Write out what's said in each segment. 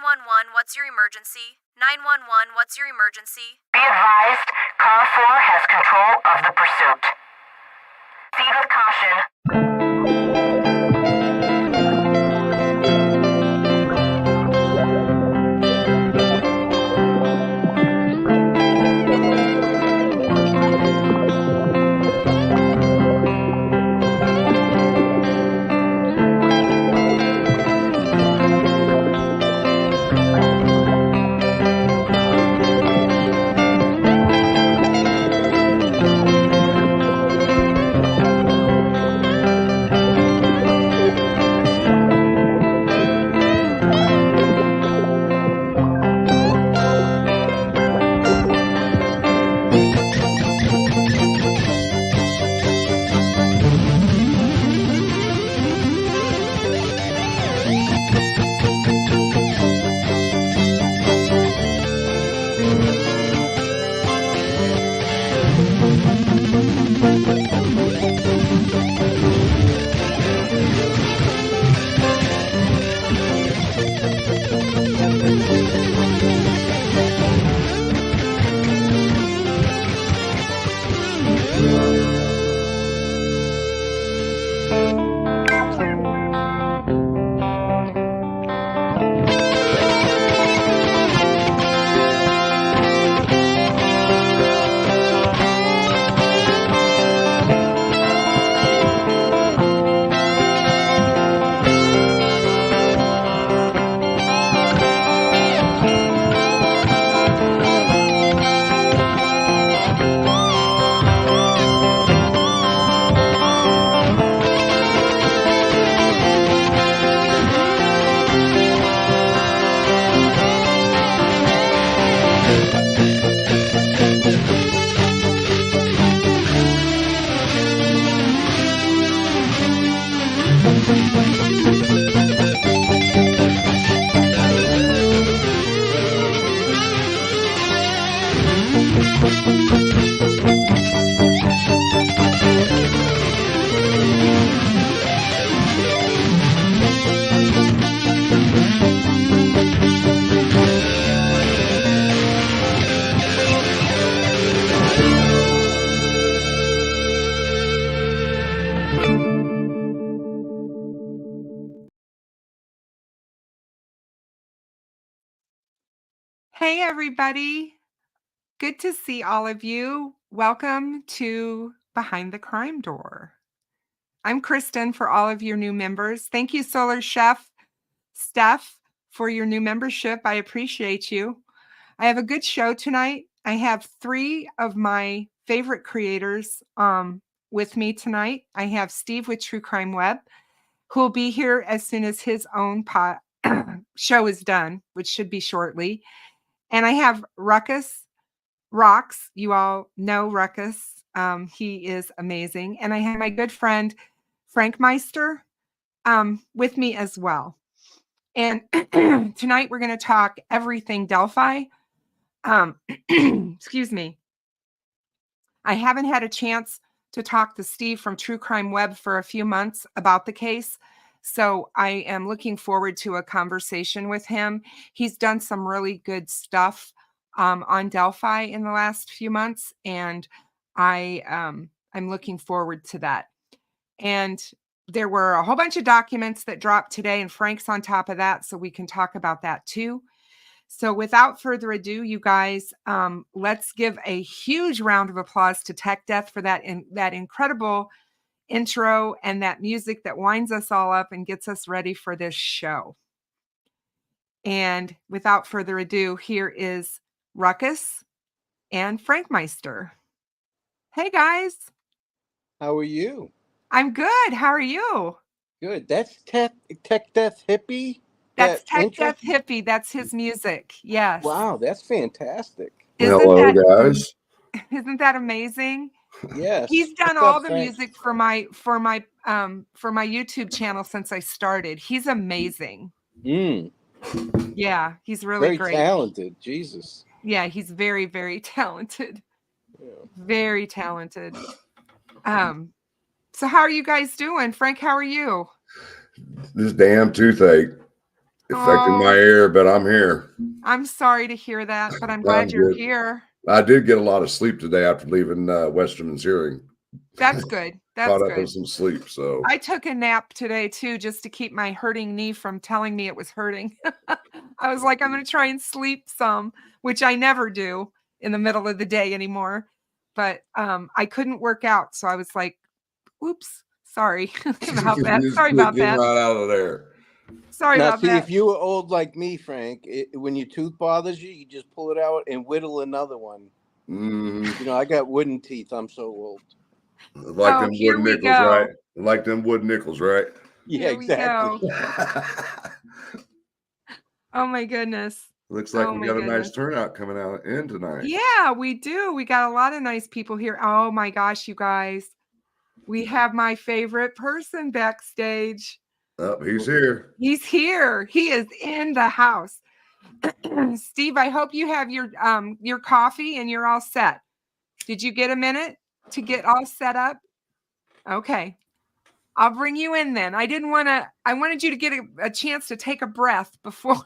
911, what's your emergency? 911, what's your emergency? Be advised, Car 4 has control of the pursuit. Proceed with caution. Hey, everybody. Good to see all of you. Welcome to Behind the Crime Door. I'm Kristen for all of your new members. Thank you, Solar Chef Steph, for your new membership. I appreciate you. I have a good show tonight. I have 3 of my favorite creators with me tonight. I have Steve with True Crime Web, who will be here as soon as his own show is done, which should be shortly. And I have Ruckus Rocks. You all know Ruckus. He is amazing. And I have my good friend, Frank Meister, with me as well. And tonight we're going to talk everything Delphi. Excuse me. I haven't had a chance to talk to Steve from True Crime Web for a few months about the case. So I am looking forward to a conversation with him. He's done some really good stuff on Delphi in the last few months, and I'm looking forward to that. And there were a whole bunch of documents that dropped today, and Frank's on top of that, so we can talk about that too. So without further ado, you guys, let's give a huge round of applause to Tech Death for that incredible intro and that music that winds us all up and gets us ready for this show. And without further ado, here is Ruckus and Frank Meister. Hey, guys. How are you? I'm good. How are you? Good. That's Tech Death Hippie? That's Tech Death Hippie. That's his music. Yes. Wow, that's fantastic. Hello, guys. Isn't that amazing? Yes. He's done all the music for my YouTube channel since I started. He's amazing. Yeah, he's really great. Very talented. Jesus. Yeah, he's very, very talented. Yeah. Very talented. So how are you guys doing? Frank, how are you? This damn toothache. affecting my Oh, ear, but I'm here. I'm sorry to hear that, but I'm I'm glad you're good. here. I did get a lot of sleep today after leaving Westerman's hearing. That's good. That's Caught up in good. some sleep, so I took a nap today too, just to keep my hurting knee from telling me it was hurting. I was like, I'm going to try and sleep some, which I never do in the middle of the day anymore. But I couldn't work out, so I was like, "Oops, sorry about that. just Sorry about get that. right out of there. Sorry Now, about see, that." if you were old like me, Frank, when your tooth bothers you, you just pull it out and whittle another one. Mhm. You know, I got wooden teeth. I'm so old. Like Oh, them here wood we nickels, go. right? Like them wood nickels, right? Yeah, Here we exactly. go. Oh my goodness. Looks like Oh we my got a nice goodness. turnout coming out in tonight. Yeah, we do. We got a lot of nice people here. Oh my gosh, you guys. We have my favorite person backstage. Oh, he's here. He's here. He is in the house. Steve, I hope you have your coffee and you're all set. Did you get a minute to get all set up? Okay. I'll bring you in then. I wanted you to get a chance to take a breath before.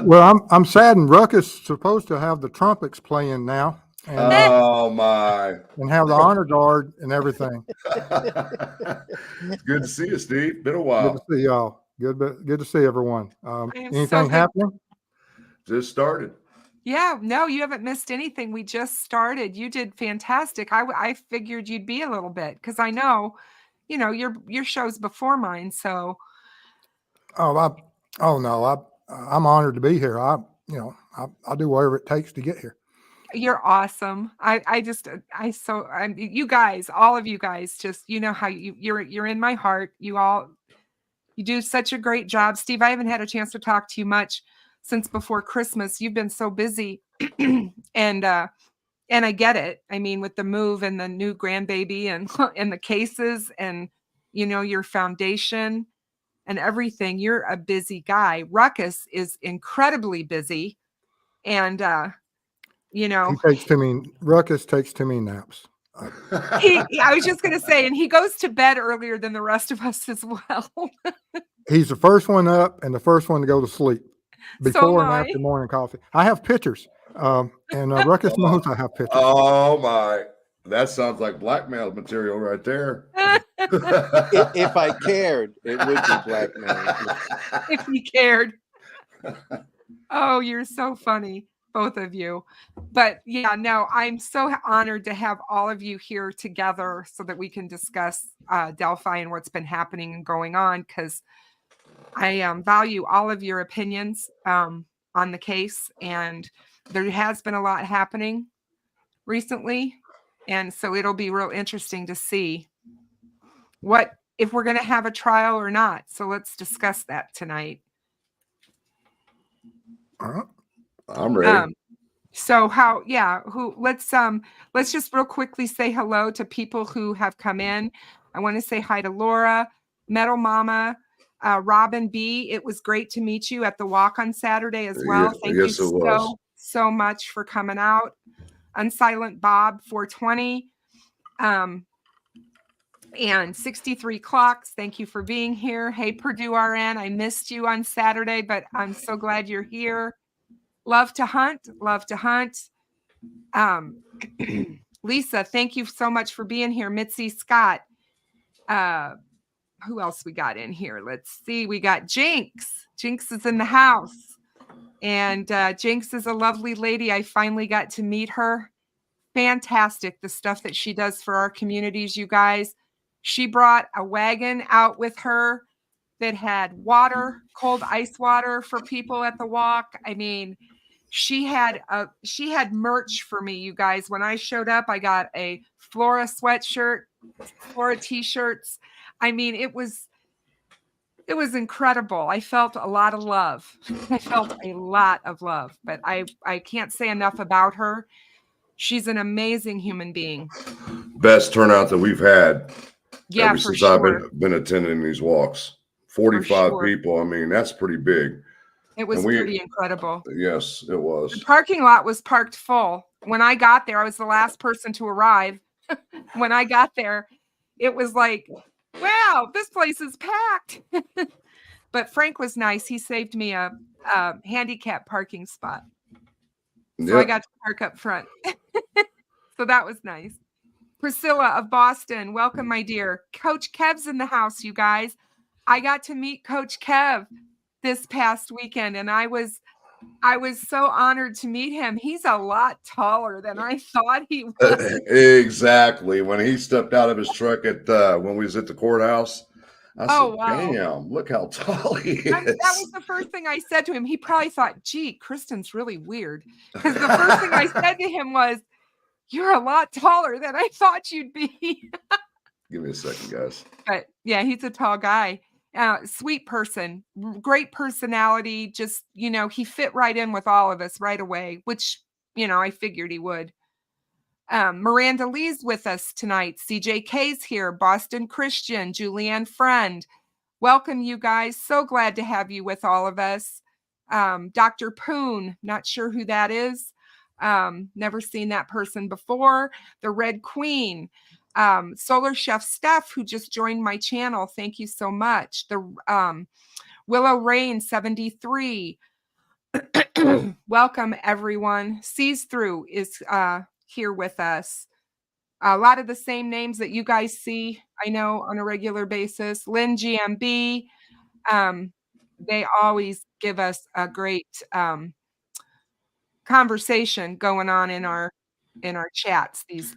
Well, I'm saddened. Ruckus is supposed to have the trumpets playing now Oh my. and have the honor guard and everything. It's good to see you, Steve. Been a Good while. to see y'all. Good to see everyone. I am so Anything good. happening? Just started. Yeah, no, you haven't missed anything. We just started. You did fantastic. I figured you'd be a little bit because I know, your show's before mine. So I'm honored to be here. I'll do whatever it takes to get here. you're awesome. You guys, all of you guys, just how you're in my heart. You do such a great job, Steve. I haven't had a chance to talk to you much since before Christmas. You've been so busy, and I get it. I mean, with the move and the new grandbaby and and the cases and your foundation and everything, you're a busy guy. Ruckus is incredibly busy, and Ruckus takes too many naps. I was just gonna say, and he goes to bed earlier than the rest of us as well. He's the first one up and the first one to go to sleep So before am and I. after morning coffee. I have pictures, and Ruckus knows I have pictures. Oh my. That sounds like blackmail material right there. If I cared, it would be blackmail. If he cared. Oh, you're so funny, both of you. But yeah, no, I'm so honored to have all of you here together so that we can discuss Delphi and what's been happening and going on, because I value all of your opinions on the case. And there has been a lot happening recently. And so it'll be real interesting to see if we're going to have a trial or not. So let's discuss that tonight. All right. I'm ready. Let's just real quickly say hello to people who have come in. I want to say hi to Laura, Metal Mama, Robin B. It was great to meet you at the walk on Saturday as well. Thank you so much for coming out. Unsilent Bob 420. And 63 Clocks, thank you for being here. Hey, Purdue RN, I missed you on Saturday, but I'm so glad you're here. Love to hunt. Lisa, thank you so much for being here. Mitzi Scott. Who else we got in here? Let's see. We got Jinx. Jinx is in the house. And Jinx is a lovely lady. I finally got to meet her. Fantastic, the stuff that she does for our communities, you guys. She brought a wagon out with her that had water, cold ice water for people at the walk. I mean, she had merch for me, you guys. When I showed up, I got a Flora sweatshirt, Flora t-shirts. I mean, it was incredible. I felt a lot of love. But I can't say enough about her. She's an amazing human being. Best turnout that we've had. Yeah, ever for since sure. I've been attending these walks. 45 people. I mean, that's pretty big. It was pretty incredible. Yes, it was. The parking lot was parked full. When I got there, I was the last person to arrive. When I got there, it was like, wow, this place is packed. But Frank was nice. He saved me a handicap parking spot. So I Yep. got to park up front. So that was nice. Priscilla of Boston, welcome, my dear. Coach Kev's in the house, you guys. I got to meet Coach Kev this past weekend, and I was so honored to meet him. He's a lot taller than I thought he was. Exactly. When he stepped out of his truck at when we was at the courthouse, I said, Wow. "Damn, look how tall he is." That was the first thing I said to him. He probably thought, gee, Kristen's really weird. Because the first thing I said to him was, you're a lot taller than I thought you'd be. Give me a second, guys. But yeah, he's a tall guy. Sweet person, great personality. Just, he fit right in with all of us right away, which, I figured he would. Miranda Lee's with us tonight. CJK's here. Boston Christian, Julianne Friend. Welcome, you guys. So glad to have you with all of us. Dr. Poon, not sure who that is. Never seen that person before. The Red Queen. Solar Chef Steph, who just joined my channel. Thank you so much. The Willow Rain 73. Welcome, everyone. Sees Through is here with us. A lot of the same names that you guys see, I know, on a regular basis. Lynn GMB. They always give us a great conversation going on in our chats. These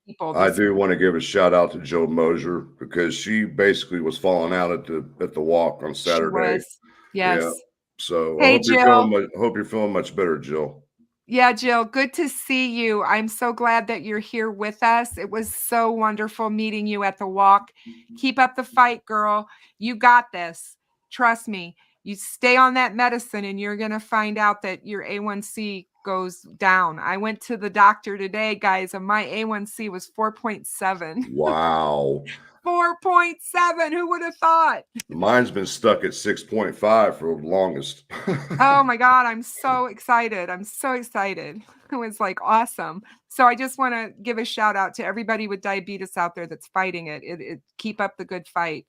people. I do want to give a shout out to Joe Mosier because she basically was falling out at the walk on Saturday. Yes. Yeah. So Hey, I hope you're feeling much better, Jill. Yeah, Jill, good to see you. I'm so glad that you're here with us. It was so wonderful meeting you at the walk. Keep up the fight, girl. You got this. Trust me. You stay on that medicine and you're going to find out that your A1C goes down. I went to the doctor today, guys, and my A1C was 4.7. Wow. 4.7. Who would have thought? Mine's been stuck at 6.5 for the longest. Oh my God, I'm so excited. It was like awesome. So I just want to give a shout out to everybody with diabetes out there that's fighting it. It keep up the good fight.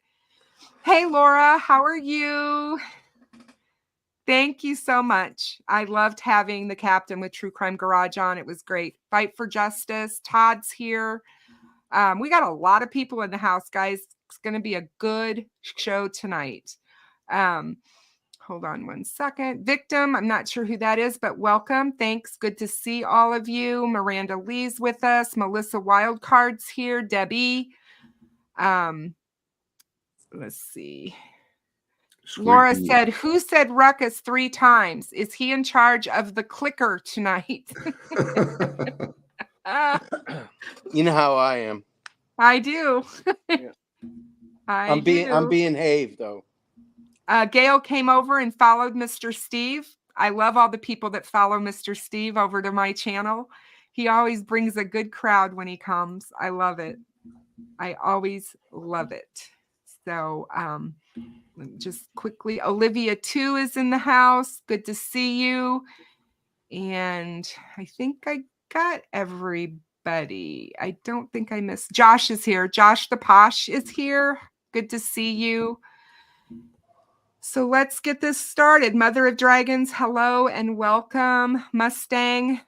Hey, Laura, how are you? Thank you so much. I loved having the captain with True Crime Garage on. It was great. Fight for justice. Todd's here. We got a lot of people in the house, guys. It's going to be a good show tonight. Hold on one second. Victim, I'm not sure who that is, but welcome. Thanks. Good to see all of you. Miranda Lee's with us. Melissa Wildcard's here. Debbie. Let's see. Squeaky. Laura said, who said Ruckus 3 times? Is he in charge of the clicker tonight? You know how I am. I do. Yeah. I'm being Have, though. Gail came over and followed Mr. Steve. I love all the people that follow Mr. Steve over to my channel. He always brings a good crowd when he comes. I love it. I always love it. So just quickly, Olivia 2 is in the house. Good to see you. And I think I got everybody. I don't think I missed. Josh is here. Josh the Posh is here. Good to see you. So let's get this started. Mother of Dragons, hello and welcome. Mustang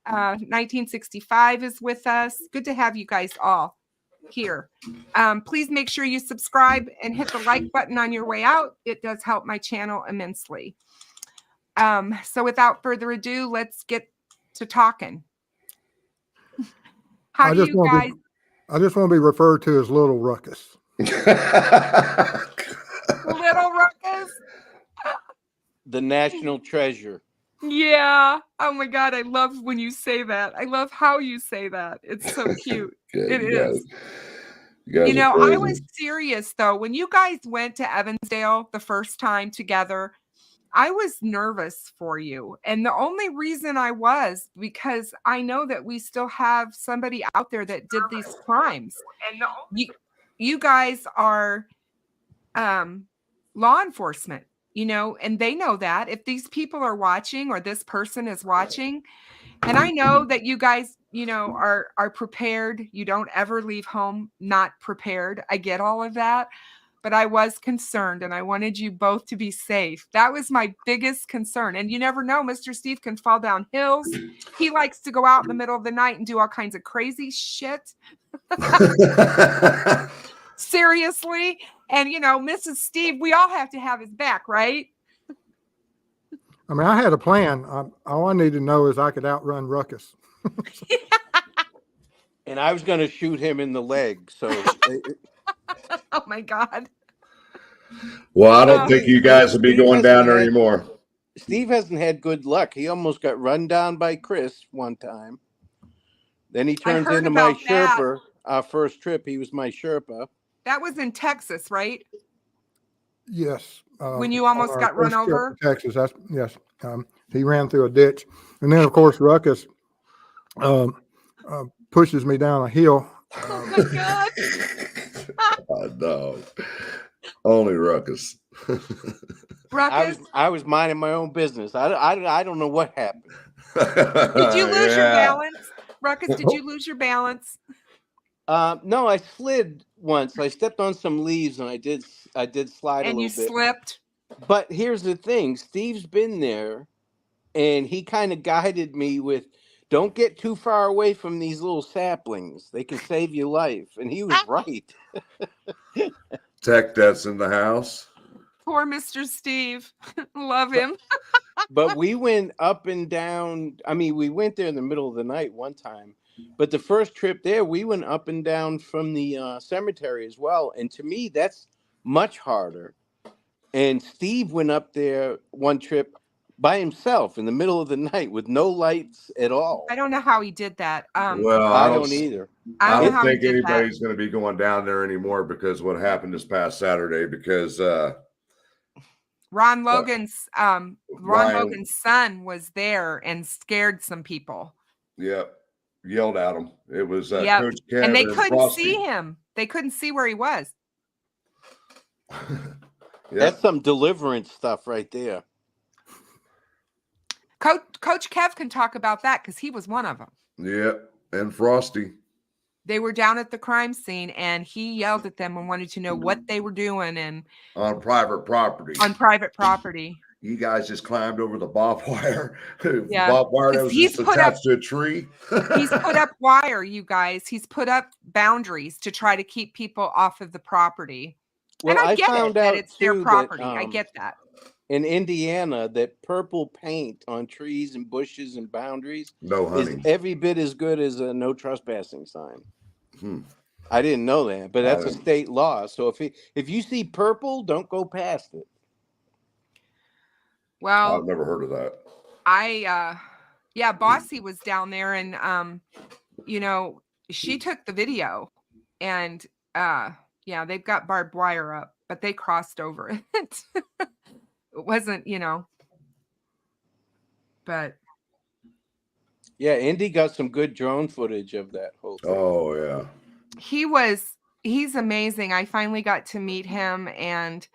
1965 is with us. Good to have you guys all here. Please make sure you subscribe and hit the like button on your way out. It does help my channel immensely. So without further ado, let's get to talking. How do you guys? I just want to be referred to as Little Ruckus. Little Ruckus? The national treasure. Yeah. Oh my God. I love when you say that. I love how you say that. It's so cute. It is. You know, I was serious though. When you guys went to Evansdale the first time together, I was nervous for you. And the only reason I was because I know that we still have somebody out there that did these crimes. And you guys are law enforcement, you know, and they know that if these people are watching or this person is watching, and I know that you guys, you know, are prepared. You don't ever leave home not prepared. I get all of that. but I was concerned and I wanted you both to be safe. That was my biggest concern. And you never know, Mr. Steve can fall down hills. He likes to go out in the middle of the night and do all kinds of crazy shit. Seriously. And, you know, Mrs. Steve, we all have to have his back, right? I mean, I had a plan. All I need to know is I could outrun Ruckus. And I was going to shoot him in the leg. So, Oh my God. Well, I don't think you guys will be going down there anymore. Steve hasn't had good luck. He almost got run down by Chris one time. Then he turns into my Sherpa. Our first trip, he was my Sherpa. That was in Texas, right? Yes. When you almost got run over? Texas. Yes. He ran through a ditch. And then, of course, Ruckus pushes me down a hill. Oh my God. I know. Only Ruckus. Ruckus? I was minding my own business. I don't know what happened. Did you lose your balance? Ruckus, did you lose your balance? No, I slid once. I stepped on some leaves and I did slide a little bit. And you slipped? But here's the thing. Steve's been there and he kind of guided me with, don't get too far away from these little saplings. They can save your life. And he was right. Tech that's in the house. Poor Mr. Steve. Love him. But we went up and down. I mean, we went there in the middle of the night one time. But the first trip there, we went up and down from the cemetery as well. And to me, that's much harder. And Steve went up there one trip by himself in the middle of the night with no lights at all. I don't know how he did that. Well, I don't either. I don't think anybody's going to be going down there anymore because what happened this past Saturday, because Ron Logan's Logan's son was there and scared some people. Yep. Yelled at him. It was Coach Kev and they couldn't Frosty. see him. They couldn't see where he was. That's some deliverance stuff right there. Coach Kev can talk about that because he was one of them. Yeah, and Frosty. They were down at the crime scene and he yelled at them and wanted to know what they were doing and on private property. On private property. You guys just climbed over the barbed wire. Yeah. Barbed wire that was just attached to a tree. He's put up wire, you guys. He's put up boundaries to try to keep people off of the property. Well, and I get found it, that out it's their too property. that, I get that. In Indiana, that purple paint on trees and bushes and boundaries is every bit as good as a no trespassing sign. I didn't know that, but that's a state law. So if you see purple, don't go past it. Well, I've never heard of that. Bossy was down there and she took the video and they've got barbed wire up, but they crossed over it. It wasn't, but yeah, Indy got some good drone footage of that whole thing. Oh yeah. He's amazing. I finally got to meet him and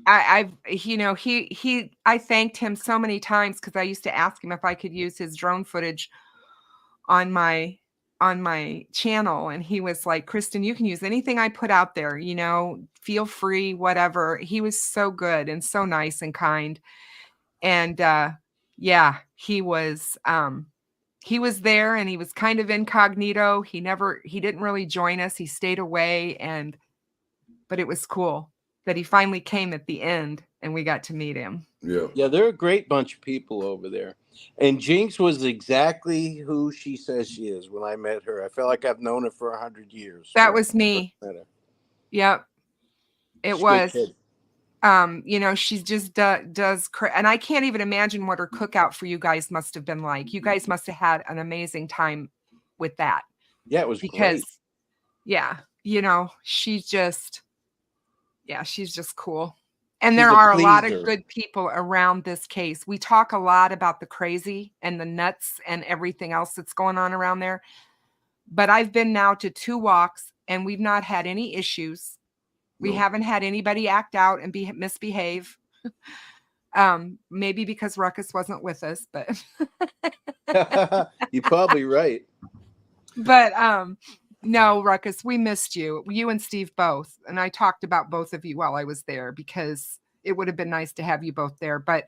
I thanked him so many times because I used to ask him if I could use his drone footage on my channel. And he was like, Kristen, you can use anything I put out there, feel free, whatever. He was so good and so nice and kind. And he was there and he was kind of incognito. He didn't really join us. He stayed away but it was cool that he finally came at the end and we got to meet him. Yeah, they're a great bunch of people over there. And Jinx was exactly who she says she is when I met her. I felt like I've known her for 100 years. That was me. Yep. It was. She just does, and I can't even imagine what her cookout for you guys must have been like. You guys must have had an amazing time with that. Yeah, it was because, great. she's just cool. And there are a lot of good people around this case. We talk a lot about the crazy and the nuts and everything else that's going on around there. But I've been now to 2 walks and we've not had any issues. We haven't had anybody act out and misbehave. Maybe because Ruckus wasn't with us, but you're probably right. But No, Ruckus, we missed you. You and Steve both. And I talked about both of you while I was there because it would have been nice to have you both there. But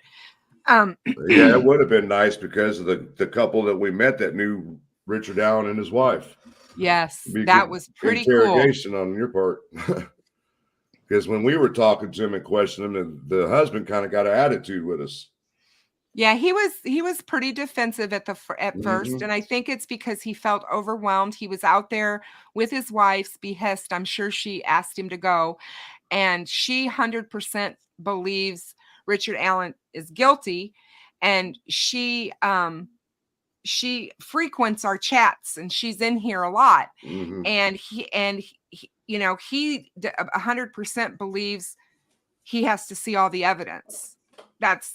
Yeah, it would have been nice because of the couple that we met that knew Richard Allen and his wife. yes, Be that good was pretty cool. interrogation on your part. Because when we were talking to him and questioning him, the husband kind of got an attitude with us. Yeah, he was pretty defensive at first, and I think it's because he felt overwhelmed. He was out there with his wife's behest. I'm sure she asked him to go, and she 100% believes Richard Allen is guilty, and she frequents our chats, and she's in here a lot, and he 100% believes he has to see all the evidence.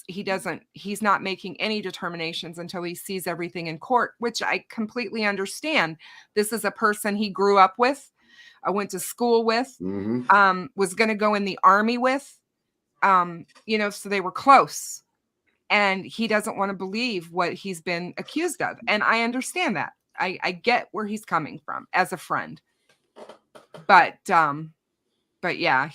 He's not making any determinations until he sees everything in court, which I completely understand. This is a person he grew up with, went to school with, was going to go in the army with, so they were close, and he doesn't want to believe what he's been accused of. And I understand that. I get where he's coming from as a friend, but yeah,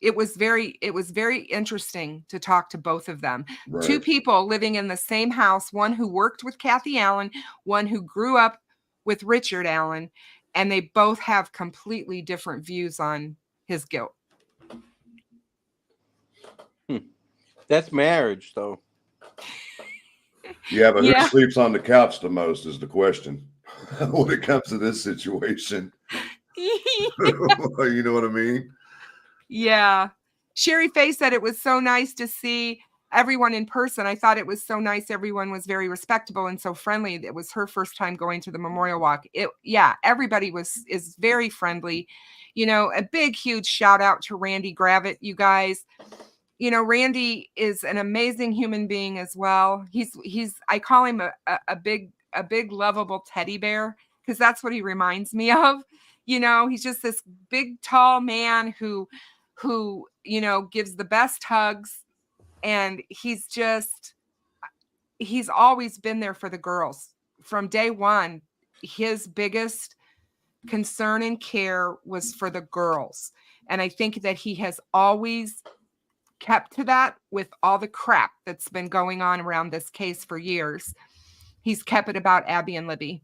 it was very interesting to talk to both of them. Right. Two people living in the same house, one who worked with Kathy Allen, one who grew up with Richard Allen, and they both have completely different views on his guilt. That's marriage, though. Yeah, but who sleeps on the couch the most is the question when it comes to this situation. You know what I mean? Yeah. Sherry Faye said it was so nice to see everyone in person. I thought it was so nice. Everyone was very respectable and so friendly. It was her first time going to the memorial walk. Everybody is very friendly. A big, huge shout out to Randy Gravitt, you guys. Randy is an amazing human being as well. I call him a big, lovable teddy bear, because that's what he reminds me of. He's just this big, tall man who gives the best hugs, and he's always been there for the girls from day one. His biggest concern and care was for the girls. And I think that he has always kept to that with all the crap that's been going on around this case for years. He's kept it about Abby and Libby.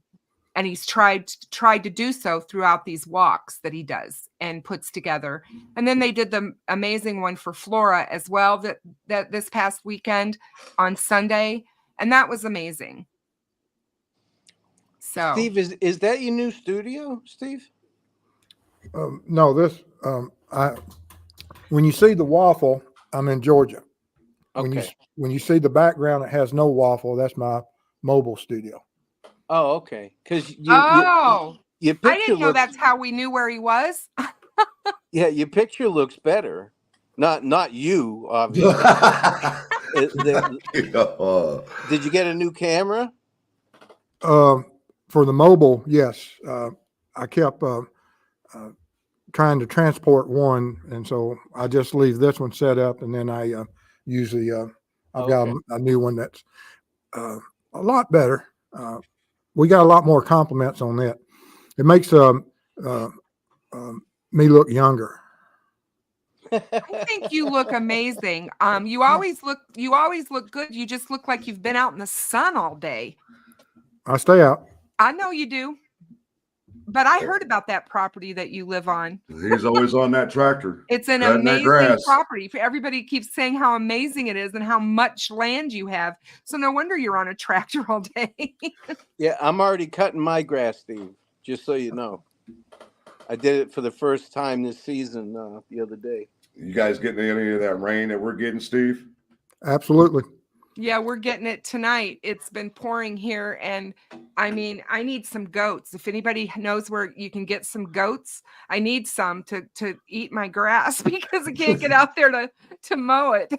And he's tried to do so throughout these walks that he does and puts together. And then they did the amazing one for Flora as well that this past weekend on Sunday. And that was amazing. So Steve, is that your new studio, Steve? No, when you see the waffle, I'm in Georgia. Okay. When you see the background, it has no waffle. That's my mobile studio. Oh, okay. Because your picture I didn't know that's how we knew where he was. Yeah, your picture looks better. Not you, obviously. Did you get a new camera? For the mobile, yes. I kept trying to transport one, and so I just leave this one set up, and then I usually I've got a new one that's a lot better. We got a lot more compliments on it. It makes me look younger. I think you look amazing. You always look good. You just look like you've been out in the sun all day. I stay out. I know you do. But I heard about that property that you live on. He's always on that tractor. It's an amazing property. Everybody keeps saying how amazing it is and how much land you have. So no wonder you're on a tractor all day. Yeah, I'm already cutting my grass, Steve, just so you know. I did it for the first time this season the other day. You guys getting any of that rain that we're getting, Steve? Absolutely. Yeah, we're getting it tonight. It's been pouring here, and I mean, I need some goats. If anybody knows where you can get some goats, I need some to eat my grass because I can't get out there to mow it.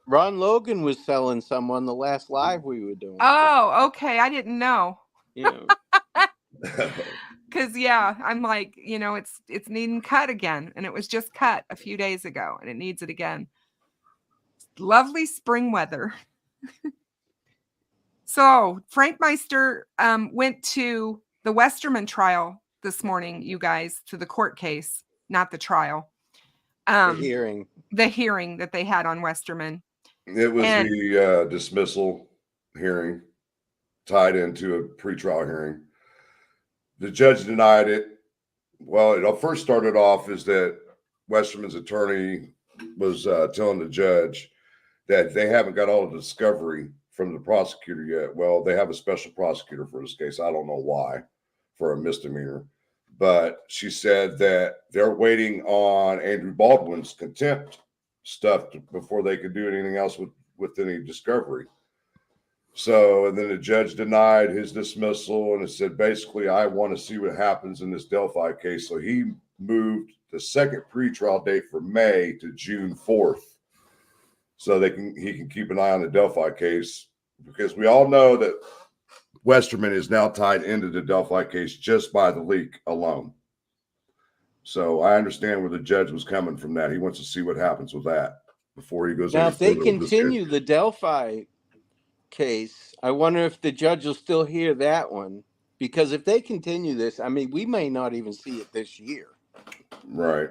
Ron Logan was selling some on the last live we were doing. Oh, okay. I didn't know. Yeah. Because I'm like, it's needing cut again, and it was just cut a few days ago, and it needs it again. Lovely spring weather. So Frank Meister went to the Westerman trial this morning, you guys, to the court case, not the trial. The hearing. The hearing that they had on Westerman. It was the dismissal hearing tied into a pretrial hearing. The judge denied it. Well, it first started off is that Westerman's attorney was telling the judge that they haven't got all the discovery from the prosecutor yet. Well, they have a special prosecutor for this case. I don't know why, for a misdemeanor. But she said that they're waiting on Andrew Baldwin's contempt stuff before they could do anything else with any discovery. So, and then the judge denied his dismissal and it said, basically, I want to see what happens in this Delphi case. So he moved the second pretrial date for May to June 4th. So he can keep an eye on the Delphi case, because we all know that Westerman is now tied into the Delphi case just by the leak alone. So I understand where the judge was coming from that. He wants to see what happens with that before he goes. Now, if they continue the Delphi case, I wonder if the judge will still hear that one, because if they continue this, I mean, we may not even see it this year. Right.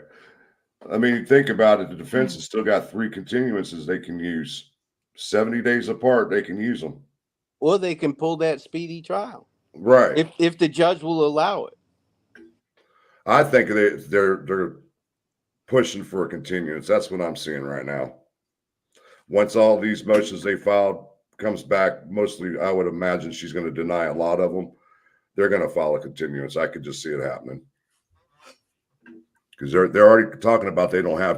I mean, think about it. The defense has still got 3 continuances they can use. 70 days apart, they can use them. Or they can pull that speedy trial. Right. If the judge will allow it. I think they're pushing for a continuance. That's what I'm seeing right now. Once all these motions they filed comes back, mostly I would imagine she's going to deny a lot of them. They're going to file a continuance. I could just see it happening. Because they're already talking about they don't have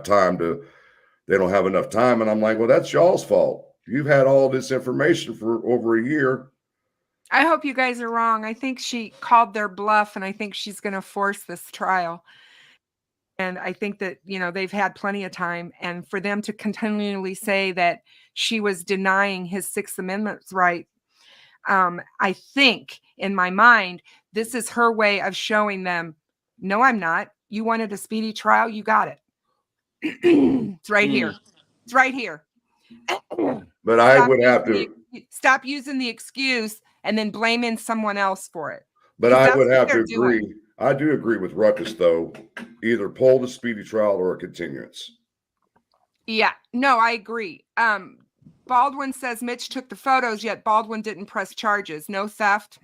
enough time. And I'm like, well, that's y'all's fault. You've had all this information for over a year. I hope you guys are wrong. I think she called their bluff, and I think she's going to force this trial. And I think that, they've had plenty of time. And for them to continually say that she was denying his Sixth Amendment right, I think in my mind, this is her way of showing them, no, I'm not. You wanted a speedy trial. You got it. It's right here. It's right here. But I would have to stop using the excuse and then blaming someone else for it. But I would have to agree. I do agree with Ruckus, though. Either pull the speedy trial or a continuance. Yeah, no, I agree. Baldwin says Mitch took the photos, yet Baldwin didn't press charges. No theft.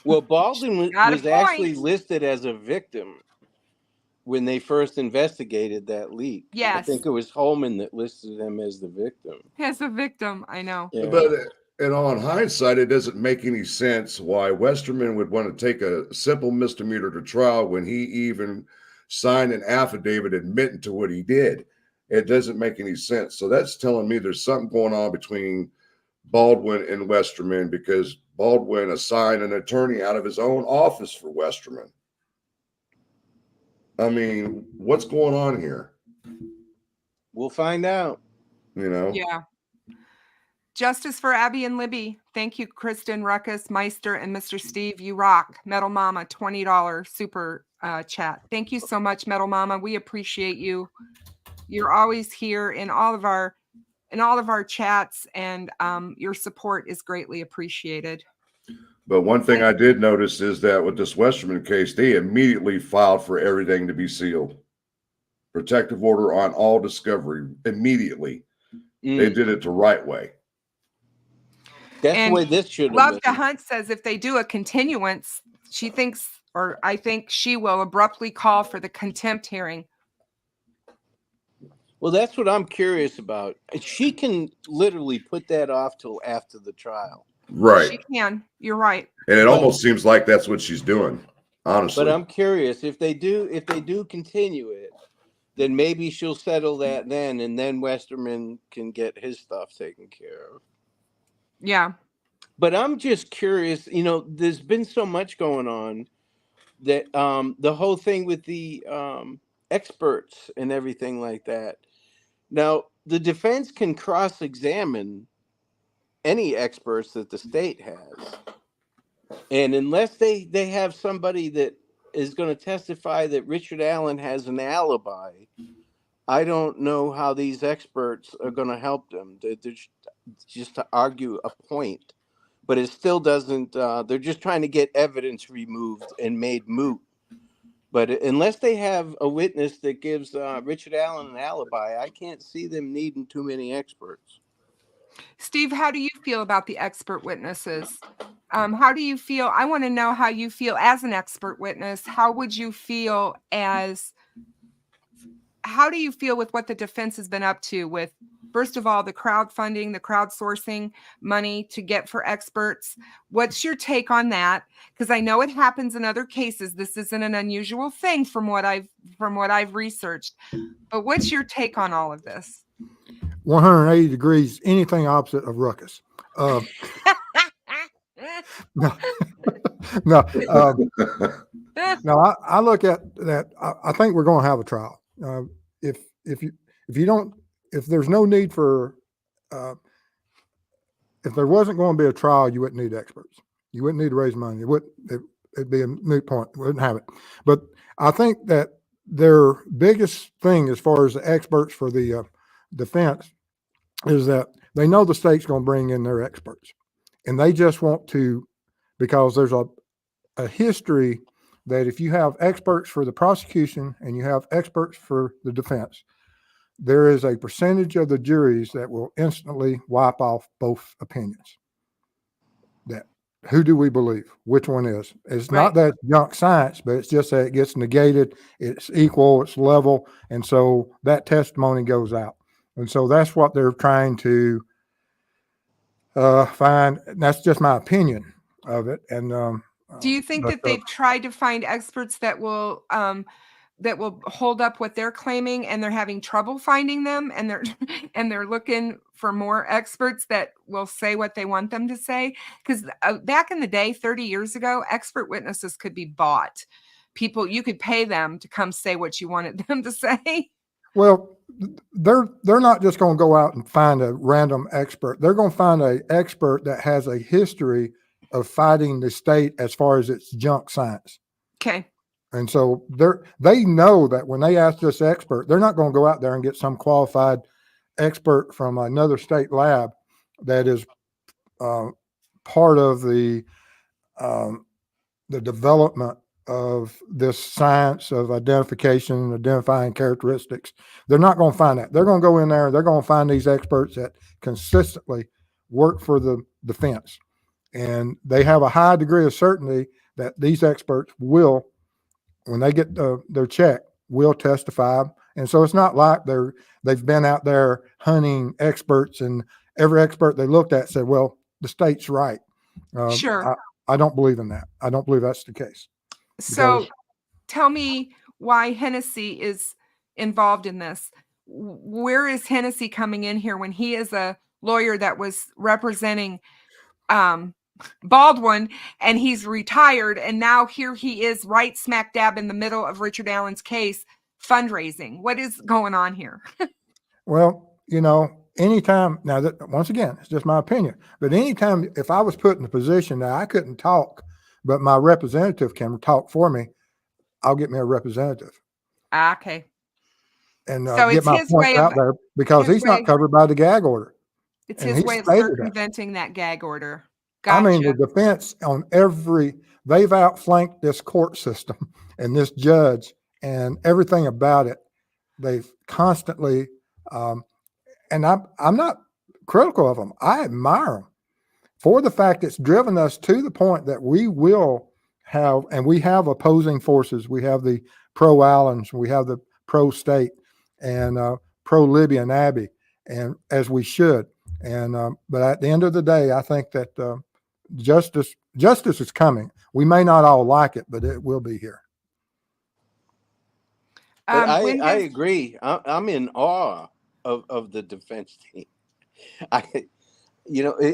Well, Baldwin was actually listed as a victim when they first investigated that leak. Yes. I think it was Holman that listed him as the victim. As a victim, I know. Yeah. But on hindsight, it doesn't make any sense why Westerman would want to take a simple misdemeanor to trial when he even signed an affidavit admitting to what he did. It doesn't make any sense. So that's telling me there's something going on between Baldwin and Westerman, because Baldwin assigned an attorney out of his own office for Westerman. I mean, what's going on here? We'll find out. Yeah. Justice for Abby and Libby. Thank you, Kristen, Ruckus, Meister, and Mr. Steve. You rock. Metal Mama, $20 super chat. Thank you so much, Metal Mama. We appreciate you. You're always here in all of our chats, and your support is greatly appreciated. But one thing I did notice is that with this Westerman case, they immediately filed for everything to be sealed. Protective order on all discovery immediately. They did it the right way. That's the way this should have been. Love to Hunt says if they do a continuance, she thinks, or I think she will abruptly call for the contempt hearing. Well, that's what I'm curious about. She can literally put that off till after the trial. Right. She can. You're right. And it almost seems like that's what she's doing, honestly. But I'm curious, if they do continue it, then maybe she'll settle that then, and then Westerman can get his stuff taken care of. Yeah. But I'm just curious, there's been so much going on that the whole thing with the experts and everything like that. Now, the defense can cross-examine any experts that the state has. And unless they have somebody that is going to testify that Richard Allen has an alibi, I don't know how these experts are going to help them. They're just to argue a point. but it still doesn't. They're just trying to get evidence removed and made moot. But unless they have a witness that gives Richard Allen an alibi, I can't see them needing too many experts. Steve, how do you feel about the expert witnesses? How do you feel? I want to know how you feel as an expert witness. How would you feel how do you feel with what the defense has been up to with, first of all, the crowdfunding, the crowdsourcing money to get for experts? What's your take on that? Because I know it happens in other cases. This isn't an unusual thing from what I've researched. But what's your take on all of this? 180 degrees, anything opposite of Ruckus. No, no, no. I look at that. I think we're going to have a trial. If there's no need for, if there wasn't going to be a trial, you wouldn't need experts. You wouldn't need to raise money. It'd be a moot point. We wouldn't have it. But I think that their biggest thing as far as the experts for the defense is that they know the state's going to bring in their experts, and they just want to, because there's a history that if you have experts for the prosecution and you have experts for the defense, there is a percentage of the juries that will instantly wipe off both opinions. That who do we believe? Which one is? It's not that it's junk science, but it's just that it gets negated. It's equal, it's level. And so that testimony goes out. And so that's what they're trying to find. And that's just my opinion of it. And do you think that they've tried to find experts that will hold up what they're claiming, and they're having trouble finding them, and they're looking for more experts that will say what they want them to say? Because back in the day, 30 years ago, expert witnesses could be bought. People, you could pay them to come say what you wanted them to say. Well, they're not just going to go out and find a random expert. They're going to find an expert that has a history of fighting the state as far as its junk science. Okay. And so they know that when they ask this expert, they're not going to go out there and get some qualified expert from another state lab that is part of the development of this science of identification and identifying characteristics. They're not going to find that. They're going to go in there, they're going to find these experts that consistently work for the defense. And they have a high degree of certainty that these experts will, when they get their check, will testify. And so it's not like they've been out there hunting experts, and every expert they looked at said, well, the state's right. Sure. I don't believe in that. I don't believe that's the case. So tell me why Hennessy is involved in this. Where is Hennessy coming in here when he is a lawyer that was representing Baldwin, and he's retired, and now here he is right smack dab in the middle of Richard Allen's case fundraising? What is going on here? Well, anytime, now that, once again, it's just my opinion, but anytime if I was put in a position that I couldn't talk, but my representative can talk for me, I'll get me a representative. Okay. And so get my point out there, because he's not covered by the gag order. It's his way of circumventing that gag order. Gotcha. I mean, the defense on they've outflanked this court system and this judge and everything about it. They've constantly, and I'm not critical of them. I admire them for the fact it's driven us to the point that we will have, and we have opposing forces. We have the pro-Allens, we have the pro-state, and pro-Libyan Abbey, and as we should. And but at the end of the day, I think that justice is coming. We may not all like it, but it will be here. I agree. I'm in awe of the defense team.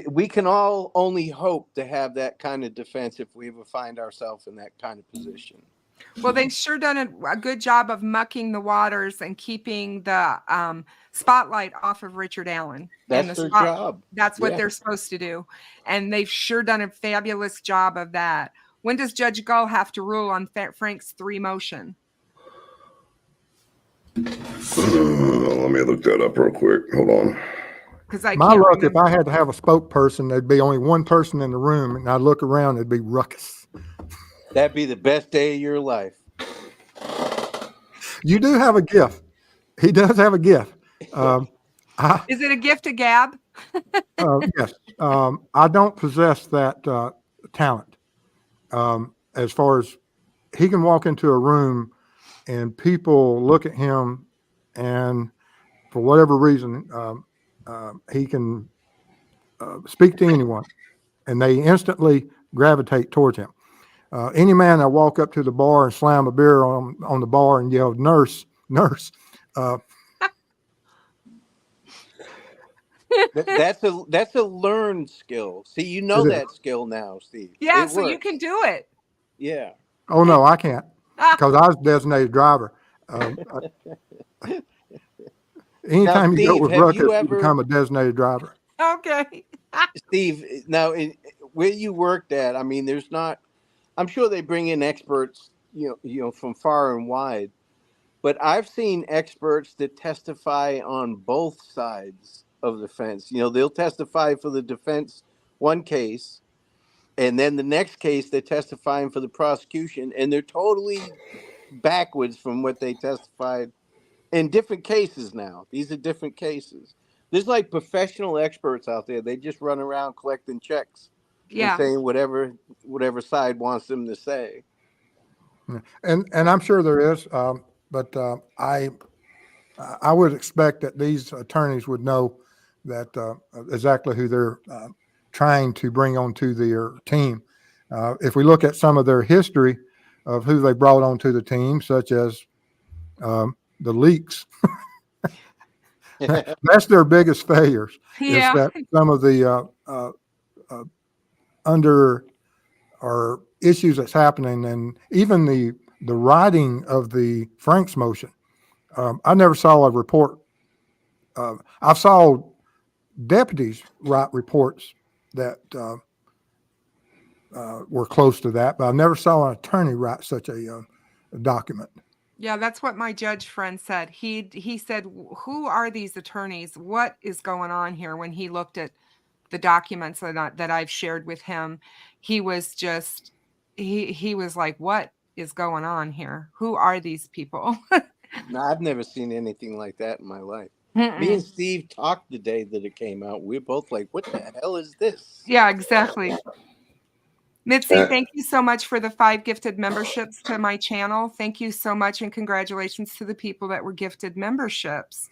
We can all only hope to have that kind of defense if we ever find ourselves in that kind of position. Well, they've sure done a good job of mucking the waters and keeping the spotlight off of Richard Allen. That's their job. That's what they're supposed to do. And they've sure done a fabulous job of that. When does Judge Gull have to rule on Frank's 3 motion? Let me look that up real quick. Hold on. because I My can't luck, if remember. I had to have a spokesperson, there'd be only one person in the room, and I'd look around, it'd be Ruckus. That'd be the best day of your life. You do have a gift. He does have a gift. Is it a gift to gab? Yes. I don't possess that talent. As far as he can walk into a room and people look at him, and for whatever reason, he can speak to anyone, and they instantly gravitate towards him. Any man that walk up to the bar and slam a beer on the bar and yell, "Nurse, nurse," That's a learned skill. See, you know It is. that skill now, Steve. Yeah, It so you works. can do it. Yeah. oh no, I can't, because I was a designated driver. Anytime you go Steve, with have Ruckus, you you ever- become a designated driver. Okay. Steve, now where you worked at, I mean, there's not. I'm sure they bring in experts, from far and wide, but I've seen experts that testify on both sides of the fence. They'll testify for the defense one case, and then the next case they're testifying for the prosecution, and they're totally backwards from what they testified in different cases now. These are different cases. There's like professional experts out there. They just run around collecting checks and Yeah. saying whatever side wants them to say. And I'm sure there is, but I would expect that these attorneys would know that exactly who they're trying to bring onto their team. If we look at some of their history of who they brought onto the team, such as the leaks, that's their biggest failures. Yeah. Is that some of the under or issues that's happening, and even the writing of the Frank's motion. I never saw a report. I saw deputies write reports that were close to that, but I never saw an attorney write such a document. Yeah, that's what my judge friend said. He said, "Who are these attorneys? What is going on here?" When he looked at the documents that I've shared with him, he was just he was like, "What is going on here? Who are these people?" No, I've never seen anything like that in my life. Me and Steve talked the day that it came out. We're both like, what the hell is this? Yeah, exactly. Mitzi, thank you so much for the 5 gifted memberships to my channel. Thank you so much, and congratulations to the people that were gifted memberships.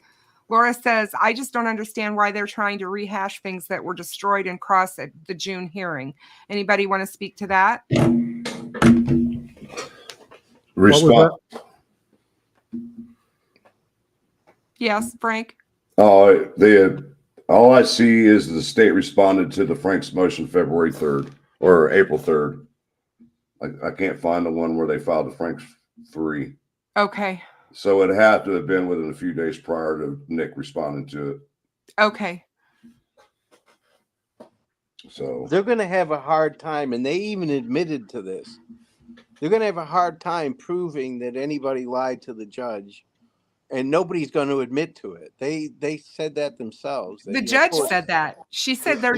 Laura says, I just don't understand why they're trying to rehash things that were destroyed and crossed at the June hearing. Anybody want to speak to that? Respond. Yes, Frank? Oh, all I see is the state responded to the Frank's motion February 3rd or April 3rd. I can't find the one where they filed the Frank's 3. Okay. So it had to have been within a few days prior to Nick responding to it. Okay. So they're going to have a hard time, and they even admitted to this. They're going to have a hard time proving that anybody lied to the judge, and nobody's going to admit to it. They said that themselves. The judge said that. She said they're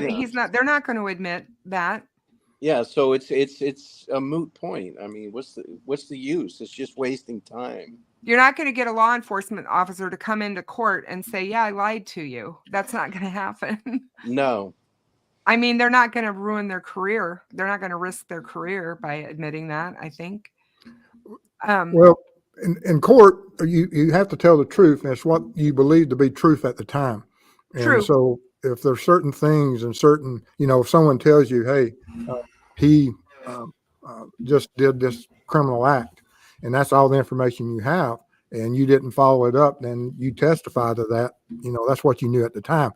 not going to admit that. Yeah, so it's a moot point. I mean, what's the use? It's just wasting time. You're not going to get a law enforcement officer to come into court and say, "Yeah, I lied to you." That's not going to happen. No. I mean, they're not going to ruin their career. They're not going to risk their career by admitting that, I think. Well, in court, you have to tell the truth, and it's what you believe to be truth at the time. And True. So if there's certain things and certain, if someone tells you, hey, he just did this criminal act, and that's all the information you have, and you didn't follow it up, then you testify to that. That's what you knew at the time.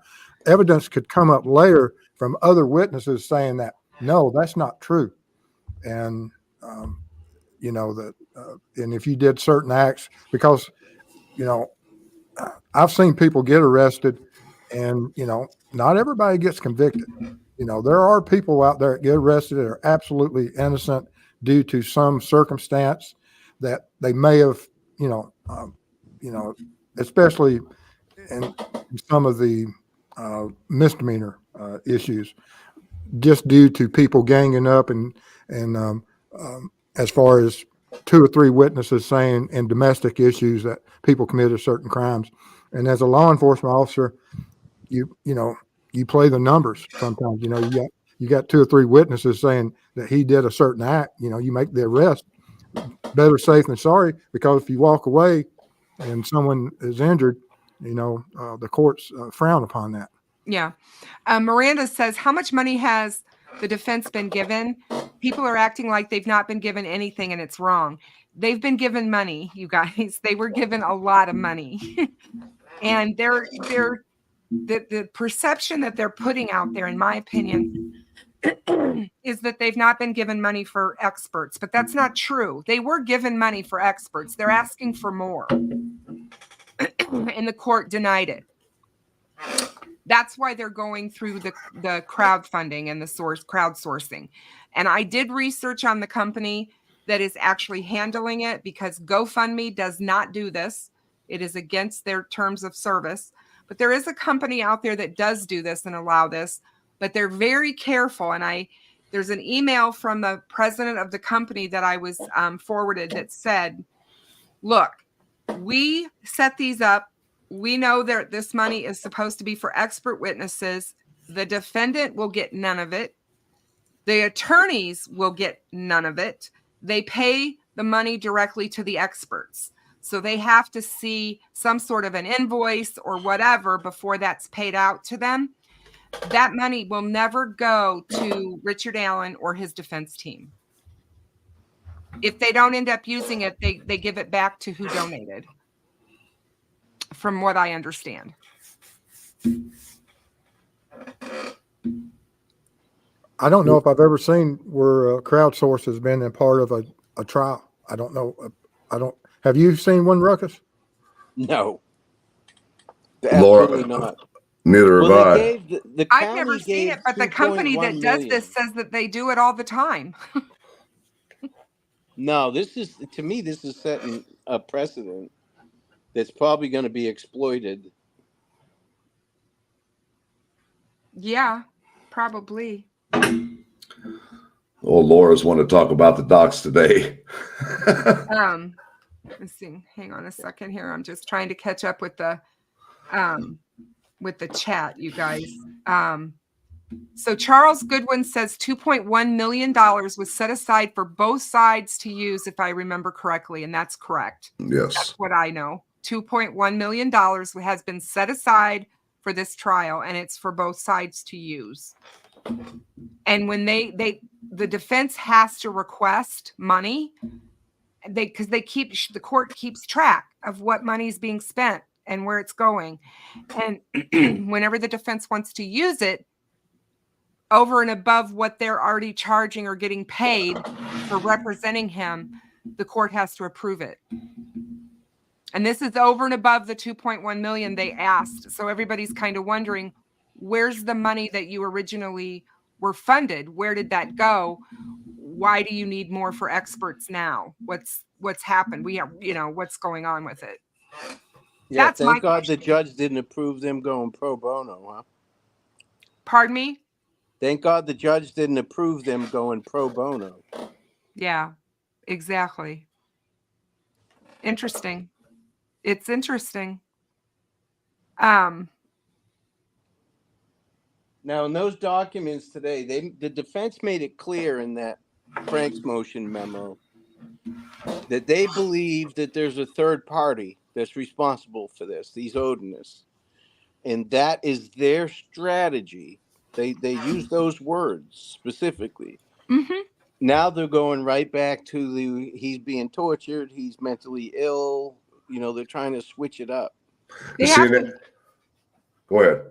Evidence could come up later from other witnesses saying that, no, that's not true. And, and if you did certain acts, because, I've seen people get arrested and, not everybody gets convicted. There are people out there that get arrested that are absolutely innocent due to some circumstance that they may have, especially in some of the misdemeanor issues, just due to people ganging up and as far as 2 or 3 witnesses saying in domestic issues that people committed certain crimes. And as a law enforcement officer, you play the numbers sometimes. You got 2 or 3 witnesses saying that he did a certain act. You make the arrest. Better safe than sorry, because if you walk away and someone is injured, the courts frown upon that. Yeah. Miranda says, how much money has the defense been given? People are acting like they've not been given anything, and it's wrong. They've been given money, you guys. They were given a lot of money. And the perception that they're putting out there, in my opinion, is that they've not been given money for experts, but that's not true. They were given money for experts. They're asking for more. And the court denied it. That's why they're going through the crowdfunding and the crowdsourcing. And I did research on the company that is actually handling it, because GoFundMe does not do this. It is against their terms of service. But there is a company out there that does do this and allow this, but they're very careful. And there's an email from the president of the company that I was forwarded that said, look, we set these up. We know that this money is supposed to be for expert witnesses. The defendant will get none of it. The attorneys will get none of it. They pay the money directly to the experts. So they have to see some sort of an invoice or whatever before that's paid out to them. That money will never go to Richard Allen or his defense team. If they don't end up using it, they give it back to who donated, from what I understand. I don't know if I've ever seen where crowdsource has been a part of a trial. I don't know. Have you seen one, Ruckus? No. Laura, Absolutely not. neither have I. They gave the I've never county seen gave it, but the company that 2.1 does million. this says that they do it all the time. No, this is setting a precedent that's probably going to be exploited. Yeah, probably. Oh, Laura's want to talk about the docs today. Let's see. Hang on a second here. I'm just trying to catch up with the chat, you guys. So Charles Goodwin says $2.1 million was set aside for both sides to use, if I remember correctly, and that's correct. Yes. That's what I know. $2.1 million has been set aside for this trial, and it's for both sides to use. And when the defense has to request money, because the court keeps track of what money is being spent and where it's going. And whenever the defense wants to use it over and above what they're already charging or getting paid for representing him, the court has to approve it. And this is over and above the 2.1 million they asked. So everybody's kind of wondering, where's the money that you originally were funded? Where did that go? Why do you need more for experts now? What's happened? We have, what's going on with it? Yeah, That's thank my God question. the judge didn't approve them going pro bono, huh? Pardon me? Thank God the judge didn't approve them going pro bono. Yeah, exactly. Interesting. It's interesting. Now, in those documents today, the defense made it clear in that Frank's motion memo that they believe that there's a third party that's responsible for this, these Odinists. And that is their strategy. They use those words specifically. Mm-hmm. Now they're going right back to he's being tortured, he's mentally ill. They're trying to switch it up. Go ahead.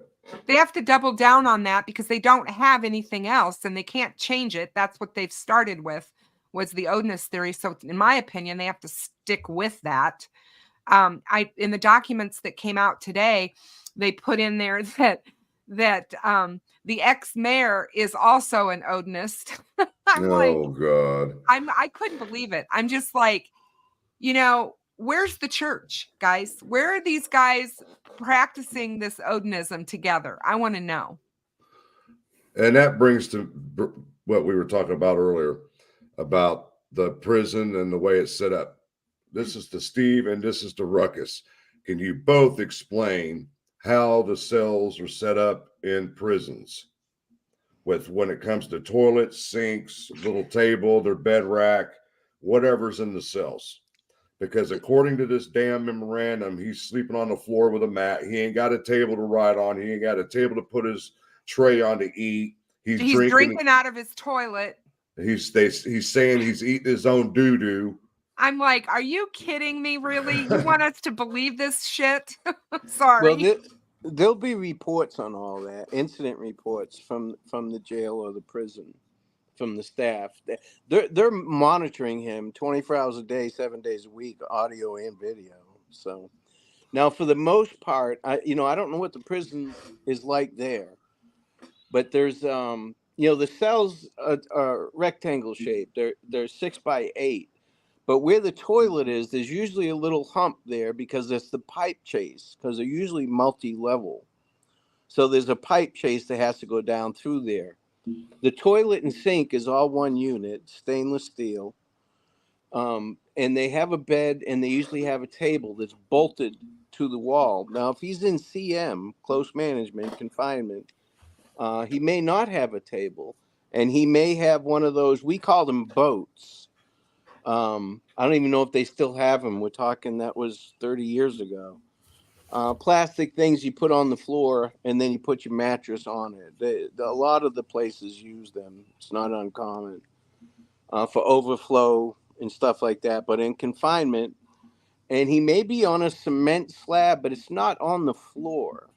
They have to double down on that because they don't have anything else and they can't change it. That's what they've started with, was the Odinist theory. So in my opinion, they have to stick with that. In the documents that came out today, they put in there that the ex-mayor is also an Odinist. God. I couldn't believe it. I'm just like, where's the church, guys? Where are these guys practicing this Odinism together? I want to know. And that brings to what we were talking about earlier about the prison and the way it's set up. This is to Steve and this is to Ruckus. Can you both explain how the cells are set up in prisons with when it comes to toilets, sinks, little table, their bed rack, whatever's in the cells? Because according to this damn memorandum, he's sleeping on the floor with a mat. He ain't got a table to ride on. He ain't got a table to put his tray on to eat. He's drinking out of his toilet. He's saying he's eating his own doo-doo. I'm like, are you kidding me? Really? You want us to believe this shit? Sorry. Well, there'll be reports on all that, incident reports from the jail or the prison, from the staff. They're monitoring him 24 hours a day, 7 days a week, audio and video. So now, for the most part, I don't know what the prison is like there, but there's the cells are rectangle shaped. They're 6 by 8. But where the toilet is, there's usually a little hump there because it's the pipe chase, because they're usually multi-level. So there's a pipe chase that has to go down through there. The toilet and sink is all one unit, stainless steel. And they have a bed, and they usually have a table that's bolted to the wall. Now, if he's in CM, close management, confinement, he may not have a table. And he may have one of those, we call them boats. I don't even know if they still have them. We're talking that was 30 years ago. Plastic things you put on the floor and then you put your mattress on it. A lot of the places use them. It's not uncommon for overflow and stuff like that. But in confinement, and he may be on a cement slab, but it's not on the floor.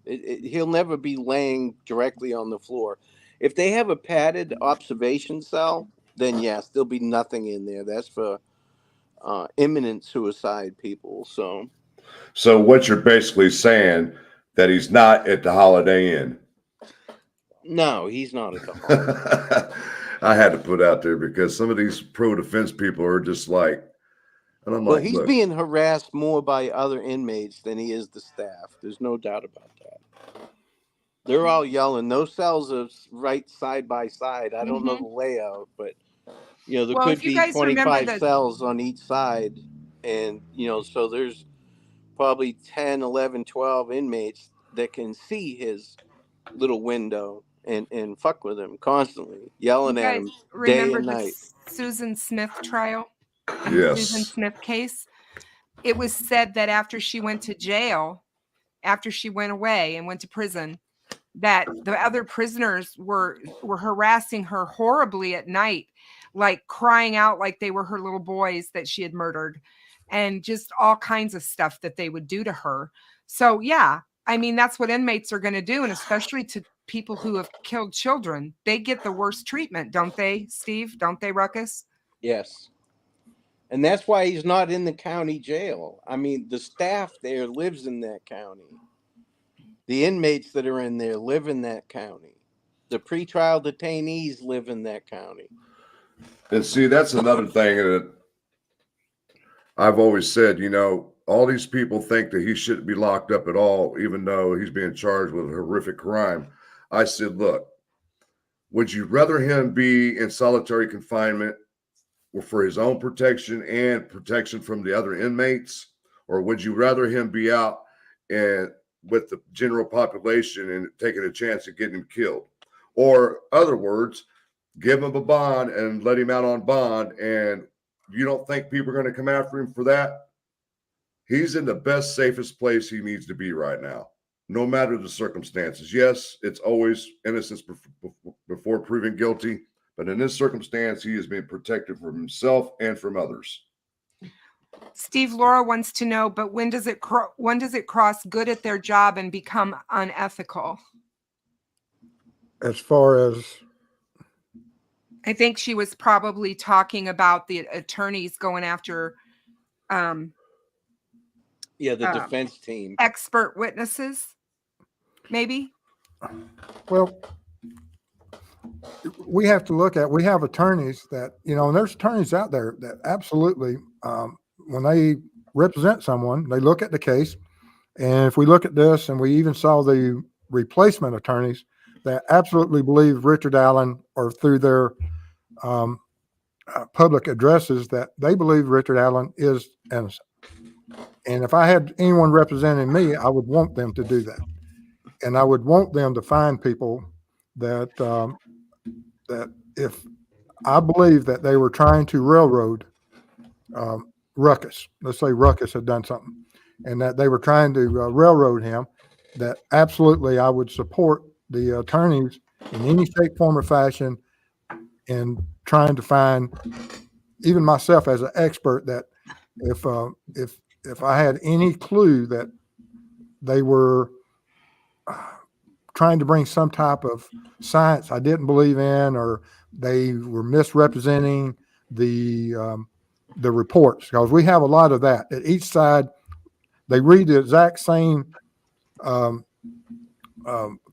He'll never be laying directly on the floor. If they have a padded observation cell, then yes, there'll be nothing in there. That's for imminent suicide people. So what you're basically saying that he's not at the Holiday Inn. No, he's not at the Holiday Inn. I had to put out there because some of these pro-defense people are just like, and I'm like, he's being harassed more by other inmates than he is the staff. There's no doubt about that. They're all yelling. Those cells are right side by side. I don't know the layout, but there could be 25 cells on each side. And, so there's probably 10, 11, 12 inmates that can see his little window and fuck with him constantly, yelling at him day and night. Susan Smith trial? Yes. Susan Smith case. It was said that after she went to jail, after she went away and went to prison, that the other prisoners were harassing her horribly at night, like crying out like they were her little boys that she had murdered, and just all kinds of stuff that they would do to her. So yeah, I mean, that's what inmates are going to do. And especially to people who have killed children, they get the worst treatment, don't they, Steve? Don't they, Ruckus? Yes. And that's why he's not in the county jail. I mean, the staff there lives in that county. The inmates that are in there live in that county. The pretrial detainees live in that county. And see, that's another thing that I've always said, all these people think that he shouldn't be locked up at all, even though he's being charged with a horrific crime. I said, look, would you rather him be in solitary confinement for his own protection and protection from the other inmates? Or would you rather him be out and with the general population and taking a chance of getting him killed? Or other words, give him a bond and let him out on bond, and you don't think people are going to come after him for that? He's in the best, safest place he needs to be right now, no matter the circumstances. Yes, it's always innocence before proven guilty, but in this circumstance, he is being protected from himself and from others. Steve, Laura wants to know, but when does it cross good at their job and become unethical? As far as, I think she was probably talking about the attorneys going after the defense team, expert witnesses, maybe. well, we have to look at, we have attorneys that, and there's attorneys out there that absolutely when they represent someone, they look at the case. And if we look at this, and we even saw the replacement attorneys that absolutely believe Richard Allen, or through their public addresses, that they believe Richard Allen is innocent. And if I had anyone representing me, I would want them to do that. And I would want them to find people that, that if I believe that they were trying to railroad Ruckus, let's say Ruckus had done something, and that they were trying to railroad him, that absolutely I would support the attorneys in any shape, form, or fashion in trying to find, even myself as an expert, that if I had any clue that they were trying to bring some type of science I didn't believe in, or they were misrepresenting the reports, because we have a lot of that. At each side, they read the exact same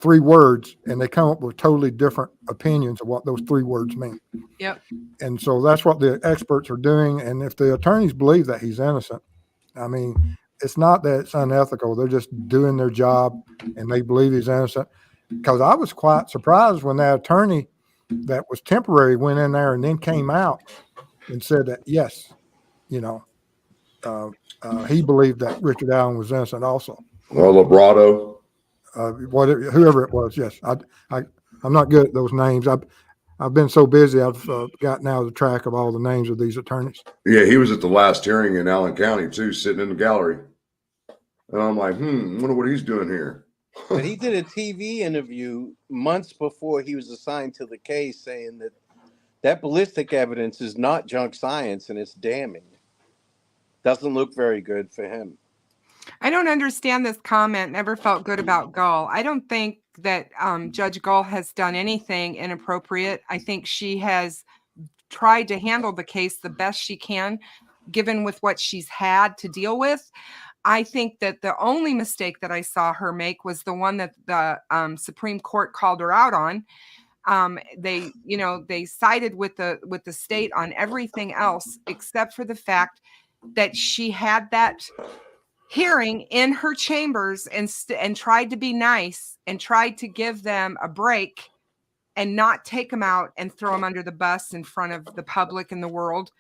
3 words, and they come up with totally different opinions of what those 3 words mean. Yep. And so that's what the experts are doing. And if the attorneys believe that he's innocent, I mean, it's not that it's unethical. They're just doing their job, and they believe he's innocent. Because I was quite surprised when that attorney that was temporary went in there and then came out and said that, yes, you know, he believed that Richard Allen was innocent also. Well, Labrado. Whoever it was, yes. I'm not good at those names. I've been so busy, I've gotten out of the track of all the names of these attorneys. Yeah, he was at the last hearing in Allen County too, sitting in the gallery. And I'm like, wonder what he's doing here. But he did a TV interview months before he was assigned to the case, saying that ballistic evidence is not junk science and it's damning. Doesn't look very good for him. I don't understand this comment. Never felt good about Gull. I don't think that Judge Gull has done anything inappropriate. I think she has tried to handle the case the best she can, given with what she's had to deal with. I think that the only mistake that I saw her make was the one that the Supreme Court called her out on. They sided with the state on everything else except for the fact that she had that hearing in her chambers and tried to be nice and tried to give them a break and not take them out and throw them under the bus in front of the public and the world,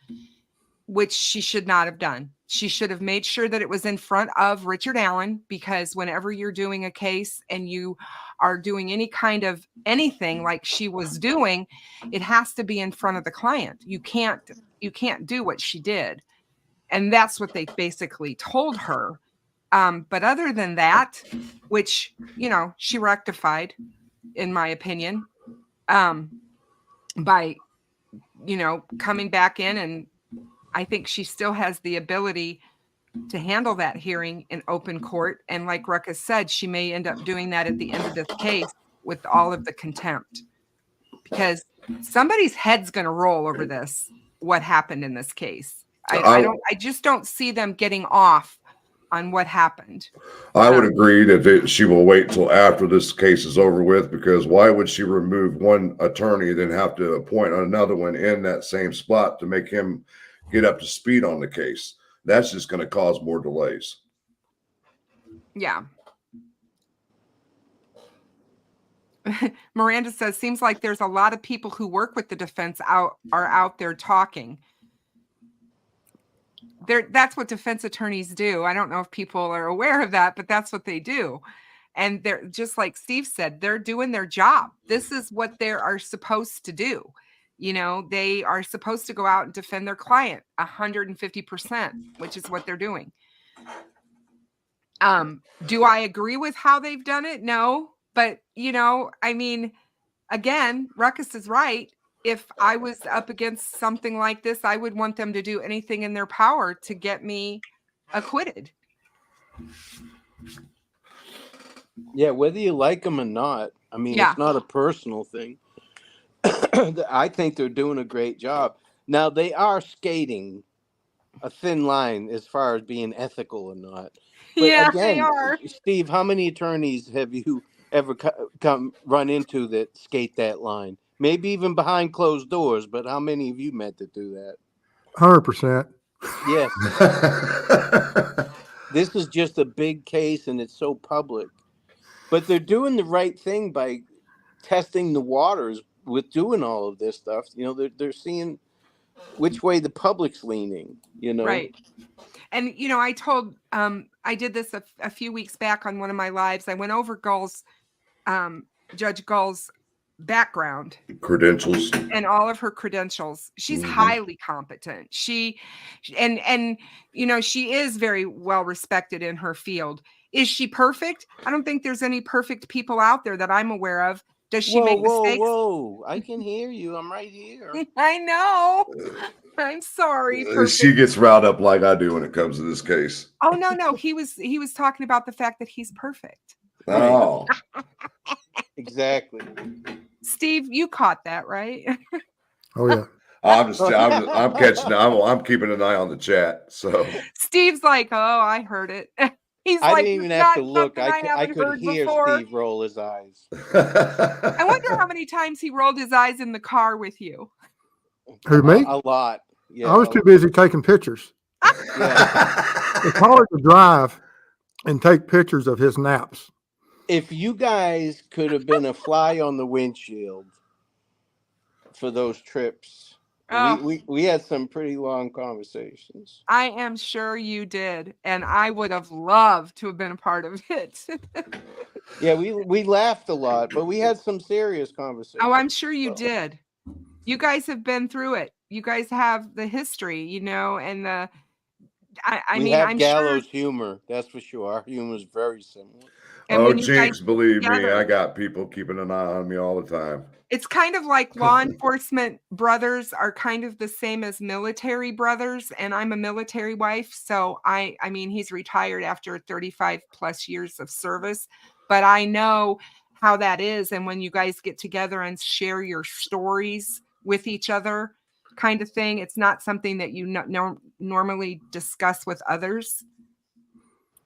which she should not have done. She should have made sure that it was in front of Richard Allen, because whenever you're doing a case and you are doing any kind of anything like she was doing, it has to be in front of the client. You can't do what she did. And that's what they basically told her. But other than that, which, she rectified, in my opinion, by, coming back in, and I think she still has the ability to handle that hearing in open court. And like Ruckus said, she may end up doing that at the end of this case with all of the contempt, because somebody's head's going to roll over this, what happened in this case. I just don't see them getting off on what happened. I would agree that she will wait till after this case is over with, because why would she remove one attorney and then have to appoint another one in that same spot to make him get up to speed on the case? That's just going to cause more delays. Yeah. Miranda says, seems like there's a lot of people who work with the defense are out there talking. That's what defense attorneys do. I don't know if people are aware of that, but that's what they do. And they're just like Steve said, they're doing their job. This is what they are supposed to do. They are supposed to go out and defend their client 150%, which is what they're doing. Do I agree with how they've done it? No. But, again, Ruckus is right. If I was up against something like this, I would want them to do anything in their power to get me acquitted. Yeah, whether you like them or not. It's not a personal thing. I think they're doing a great job. Now, they are skating a thin line as far as being ethical or not. But yeah, again, they are. Steve, how many attorneys have you ever run into that skate that line? Maybe even behind closed doors, but how many of you met to do that? 100%. Yes. This is just a big case and it's so public. But they're doing the right thing by testing the waters with doing all of this stuff. You know, they're seeing which way the public's leaning, you know. Right. And, you know, I did this a few weeks back on one of my lives. I went over Judge Gull's background, Credentials. and all of her credentials. She's highly competent. And you know, she is very well respected in her field. Is she perfect? I don't think there's any perfect people out there that I'm aware of. Does she make mistakes? Whoa! I can hear you. I'm right here. I know. I'm sorry. She gets riled up like I do when it comes to this case. Oh no. He was talking about the fact that he's perfect. Oh, Exactly. Steve, you caught that, right? Oh yeah. I'm catching. I'm keeping an eye on the chat. So Steve's like, oh, I heard it. He's I like, didn't even "It's have to not look. something I haven't could heard hear before." Steve roll his eyes. I wonder how many times he rolled his eyes in the car with you. Who, me? A lot. Yeah. I was too busy taking pictures. Yeah. It's hard to drive and take pictures of his naps. If you guys could have been a fly on the windshield for those trips, Oh. we had some pretty long conversations. I am sure you did, and I would have loved to have been a part of it. Yeah, we laughed a lot, but we had some serious conversations. Oh, I'm sure you did. You guys have been through it. You guys have the history, you know, and the. We have gallows humor, that's for sure. Our humor is very similar. And oh, when you guys Jinx, believe me, together- I got people keeping an eye on me all the time. It's kind of like law enforcement brothers are kind of the same as military brothers, and I'm a military wife, so I mean, he's retired after 35 plus years of service, but I know how that is, and when you guys get together and share your stories with each other, kind of thing, it's not something that you normally discuss with others.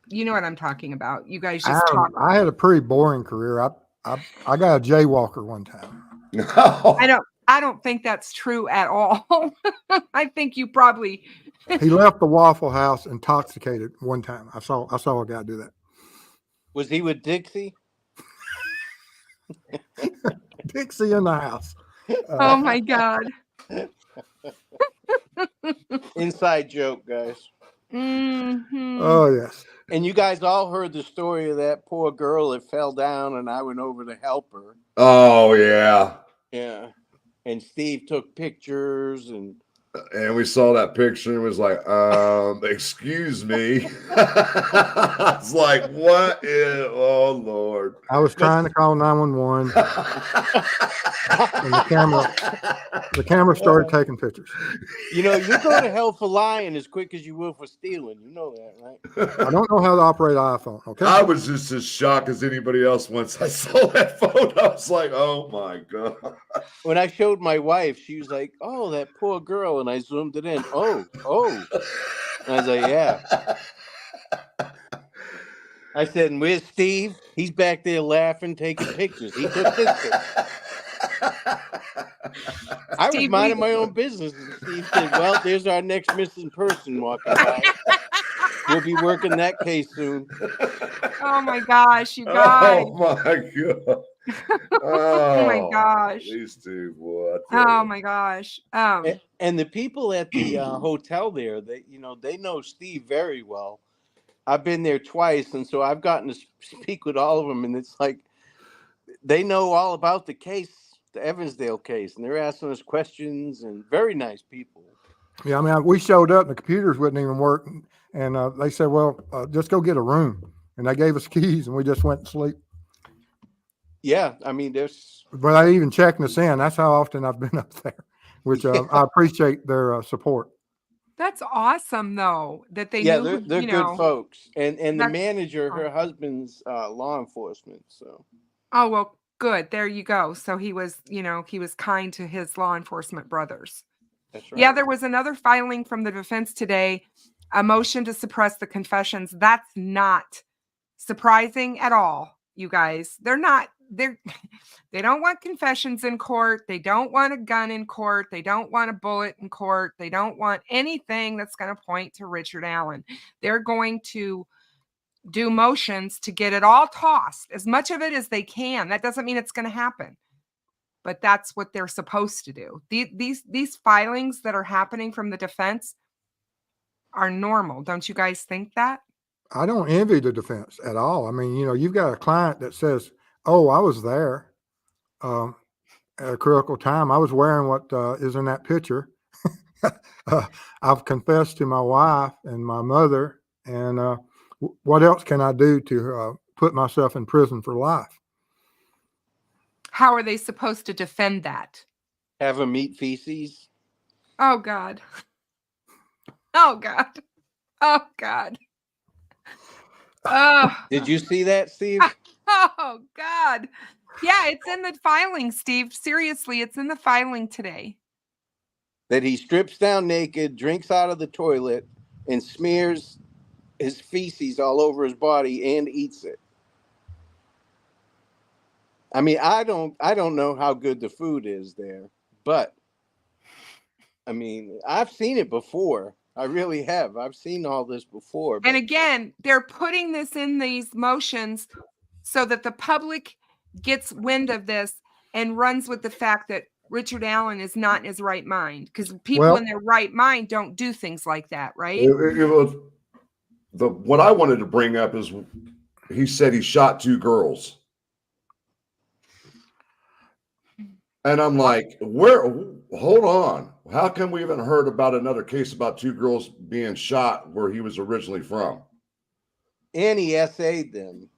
You know what I'm talking about. You guys just talk. I had a pretty boring career. I got a jaywalker one time. I don't think that's true at all. I think you probably. He left the Waffle House intoxicated one time. I saw a guy do that. Was he with Dixie? Dixie in the house. Oh my God. Inside joke, guys. Mm-hmm. Oh yes. And you guys all heard the story of that poor girl that fell down, and I went over to help her. Oh yeah. Yeah. And Steve took pictures and we saw that picture and was like, excuse me. It's like, what is, oh Lord. I was trying to call 911 and the camera started taking pictures. you know, you go to hell for lying as quick as you will for stealing. You know that, right? I don't know how to operate an iPhone. Okay. I was just as shocked as anybody else once I saw that photo. I was like, oh my God. When I showed my wife, she was like, oh, that poor girl. And I zoomed it in. Oh. And I was like, yeah. I said, and where's Steve? He's back there laughing, taking pictures. He took this picture. I was minding my own business. And Steve said, well, there's our next missing person walking by. We'll be working that case soon. Oh my gosh, you guys. Oh my God. Oh my gosh. These two, boy. Oh my gosh. And the people at the hotel there, they know Steve very well. I've been there twice, and so I've gotten to speak with all of them, and it's like they know all about the case, the Evansdale case, and they're asking us questions, and very nice people. Yeah, I mean, we showed up and the computers wouldn't even work, and they said, well, just go get a room, and they gave us keys, and we just went to sleep. Yeah, I mean, but I even checking us in. That's how often I've been up there, which I appreciate their support. That's awesome, though, that they yeah, knew, they're good folks, and the manager, her awesome. husband's law enforcement. So, oh well, good. There you go. So he was kind to his law enforcement brothers. that's right. Yeah, there was another filing from the defense today, a motion to suppress the confessions. That's not surprising at all, you guys. They're not they don't want confessions in court. They don't want a gun in court. They don't want a bullet in court. They don't want anything that's going to point to Richard Allen. They're going to do motions to get it all tossed, as much of it as they can. That doesn't mean it's going to happen, but that's what they're supposed to do. These filings that are happening from the defense are normal. Don't you guys think that? I don't envy the defense at all. I mean, you've got a client that says, "Oh, I was there at a critical time. I was wearing what is in that picture. I've confessed to my wife and my mother, and what else can I do to put myself in prison for life?" How are they supposed to defend that? Have him eat feces? Oh, God. Oh, God. Oh, God. Oh. Did you see that, Steve? Oh, God. Yeah, it's in the filing, Steve. Seriously, it's in the filing today. That he strips down naked, drinks out of the toilet, and smears his feces all over his body and eats it. I mean, I don't know how good the food is there, but I mean, I've seen it before. I really have. I've seen all this before. And again, they're putting this in these motions so that the public gets wind of this and runs with the fact that Richard Allen is not in his right mind, because people in their right mind don't do things like that, right? What I wanted to bring up is he said he shot 2 girls. And I'm like, hold on. How come we haven't heard about another case about 2 girls being shot where he was originally from? And he essayed them.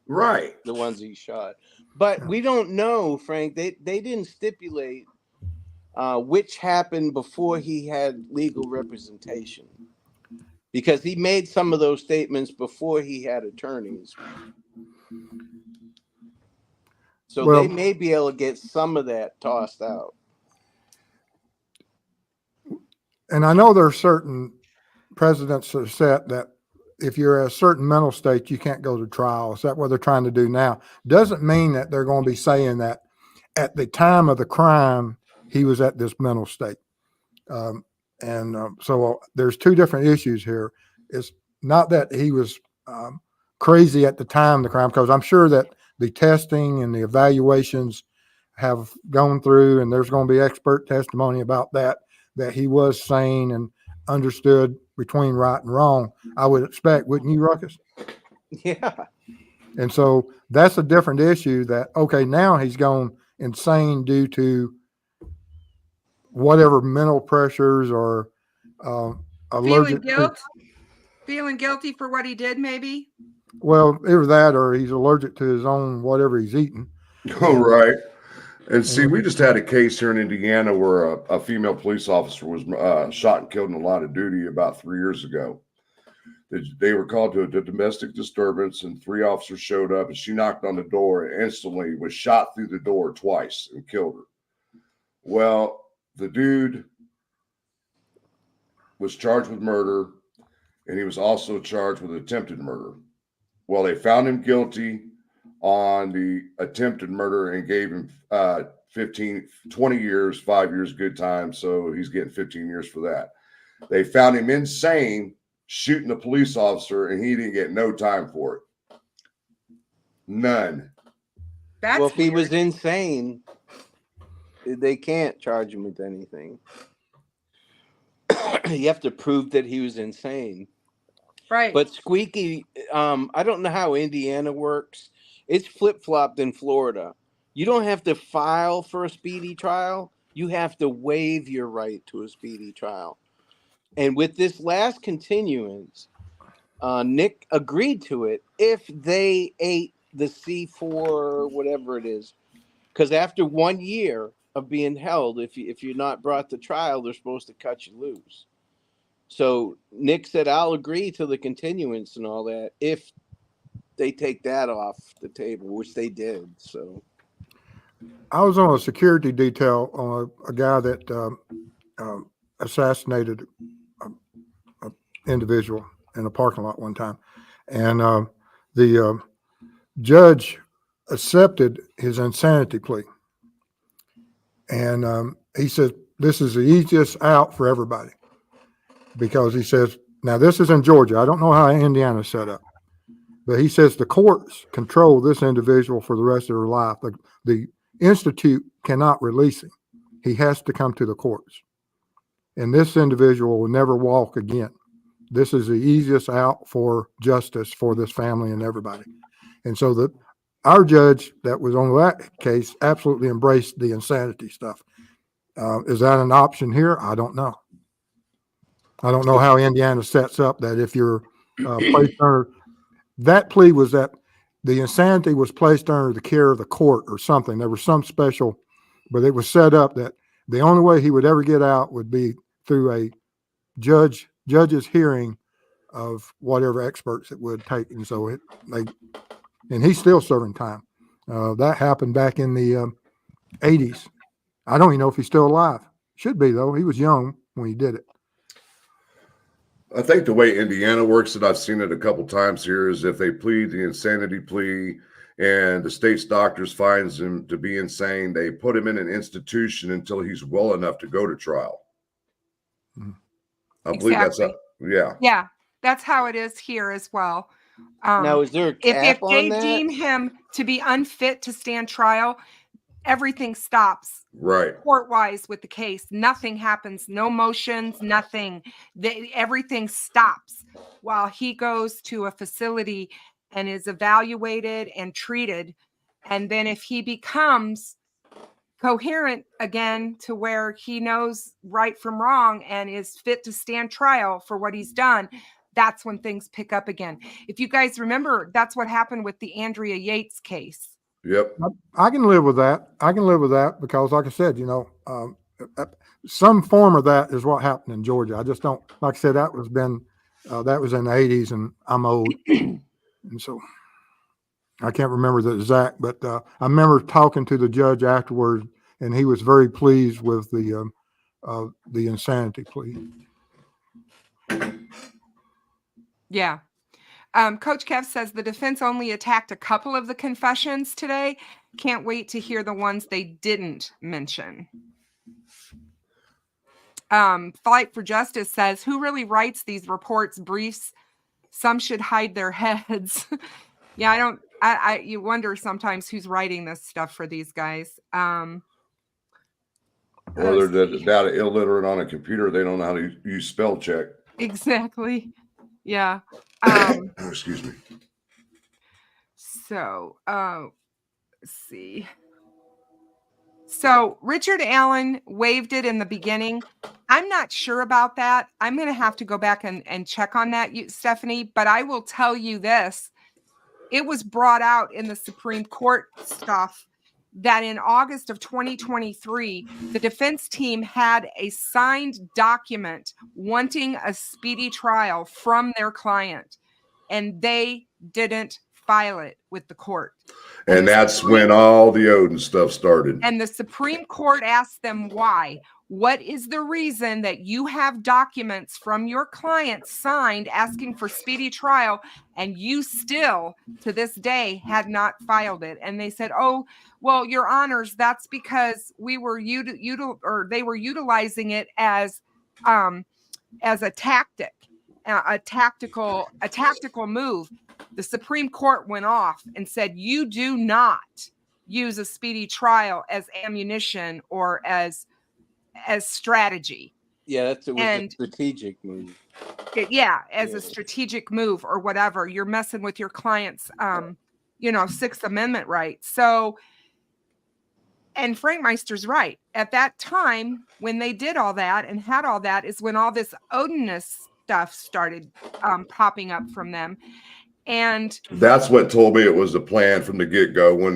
Right. The ones he shot. But we don't know, Frank. They didn't stipulate which happened before he had legal representation. Because he made some of those statements before he had attorneys. So they may be able to get some of that tossed out. And I know there are certain precedents that are set that if you're at a certain mental state, you can't go to trial. Is that what they're trying to do now? Doesn't mean that they're going to be saying that at the time of the crime, he was at this mental state. So there's 2 different issues here. It's not that he was crazy at the time of the crime, because I'm sure that the testing and the evaluations have gone through, and there's going to be expert testimony about that he was sane and understood between right and wrong. I would expect, wouldn't you, Ruckus? Yeah. And so that's a different issue that, okay, now he's gone insane due to whatever mental pressures or allergic. Feeling guilty for what he did, maybe? Well, either that or he's allergic to his own whatever he's eating. Oh, right. And see, we just had a case here in Indiana where a female police officer was shot and killed in the line of duty about 3 years ago. They were called to a domestic disturbance, and 3 officers showed up, and she knocked on the door and instantly was shot through the door twice and killed her. Well, the dude was charged with murder, and he was also charged with attempted murder. Well, they found him guilty on the attempted murder and gave him 20 years, 5 years good time. So he's getting 15 years for that. They found him insane, shooting a police officer, and he didn't get no time for it. None. That's if he was insane, they can't charge him with anything. You have to prove that he was insane. Right. But Squeaky, I don't know how Indiana works. It's flip-flopped in Florida. You don't have to file for a speedy trial. You have to waive your right to a speedy trial. And with this last continuance, Nick agreed to it if they ate the C4, whatever it is. Because after 1 year of being held, if you're not brought to trial, they're supposed to cut you loose. So Nick said, I'll agree to the continuance and all that if they take that off the table, which they did. So I was on a security detail on a guy that assassinated an individual in a parking lot one time. And the judge accepted his insanity plea. And he says, this is the easiest out for everybody, because he says, now this is in Georgia. I don't know how Indiana's set up, but he says the courts control this individual for the rest of their life. The institute cannot release him. He has to come to the courts. And this individual will never walk again. This is the easiest out for justice for this family and everybody. And so our judge that was on that case absolutely embraced the insanity stuff. Is that an option here? I don't know. I don't know how Indiana sets up that if you're placed under, that plea was that the insanity was placed under the care of the court or something. There was some special, but it was set up that the only way he would ever get out would be through a judge's hearing of whatever experts it would take. And so and he's still serving time. That happened back in the 80s. I don't even know if he's still alive. Should be, though. He was young when he did it. I think the way Indiana works, and I've seen it a couple times here, is if they plead the insanity plea and the state's doctors finds him to be insane, they put him in an institution until he's well enough to go to trial. I believe that's yeah, that's how it is here as well. Now, is there a cap if on they that? deem him to be unfit to stand trial, everything stops. Right. Court-wise with the case, nothing happens, no motions, nothing. Everything stops while he goes to a facility and is evaluated and treated. And then if he becomes coherent again to where he knows right from wrong and is fit to stand trial for what he's done, that's when things pick up again. If you guys remember, that's what happened with the Andrea Yates case. Yep. I can live with that. I can live with that because, like I said, some form of that is what happened in Georgia. I just don't, like I said, that was in the 80s, and I'm old. And so I can't remember the exact, but I remember talking to the judge afterward, and he was very pleased with the insanity plea. Yeah. Coach Kev says the defense only attacked a couple of the confessions today. Can't wait to hear the ones they didn't mention. Fight for Justice says, who really writes these reports, briefs? Some should hide their heads. Yeah, you wonder sometimes who's writing this stuff for these guys. Or they're data illiterate on a computer. They don't know how to use spell check. Exactly. Yeah. Excuse me. So, let's see. So Richard Allen waived it in the beginning. I'm not sure about that. I'm going to have to go back and check on that, Stephanie, but I will tell you this. It was brought out in the Supreme Court stuff that in August of 2023, the defense team had a signed document wanting a speedy trial from their client, and they didn't file it with the court. And that's when all the Odin stuff started. And the Supreme Court asked them why. What is the reason that you have documents from your client signed asking for speedy trial, and you still, to this day, had not filed it? And they said, "Oh, well, Your Honors, that's because we were they were utilizing it as a tactic, a tactical move." The Supreme Court went off and said, "You do not use a speedy trial as ammunition or as strategy." Yeah, that's a strategic move. A strategic move or whatever. You're messing with your client's, Sixth Amendment rights. So, and Frank Meister's right. At that time, when they did all that and had all that, is when all this Odinist stuff started popping up from them. And that's what told me it was a plan from the get-go. When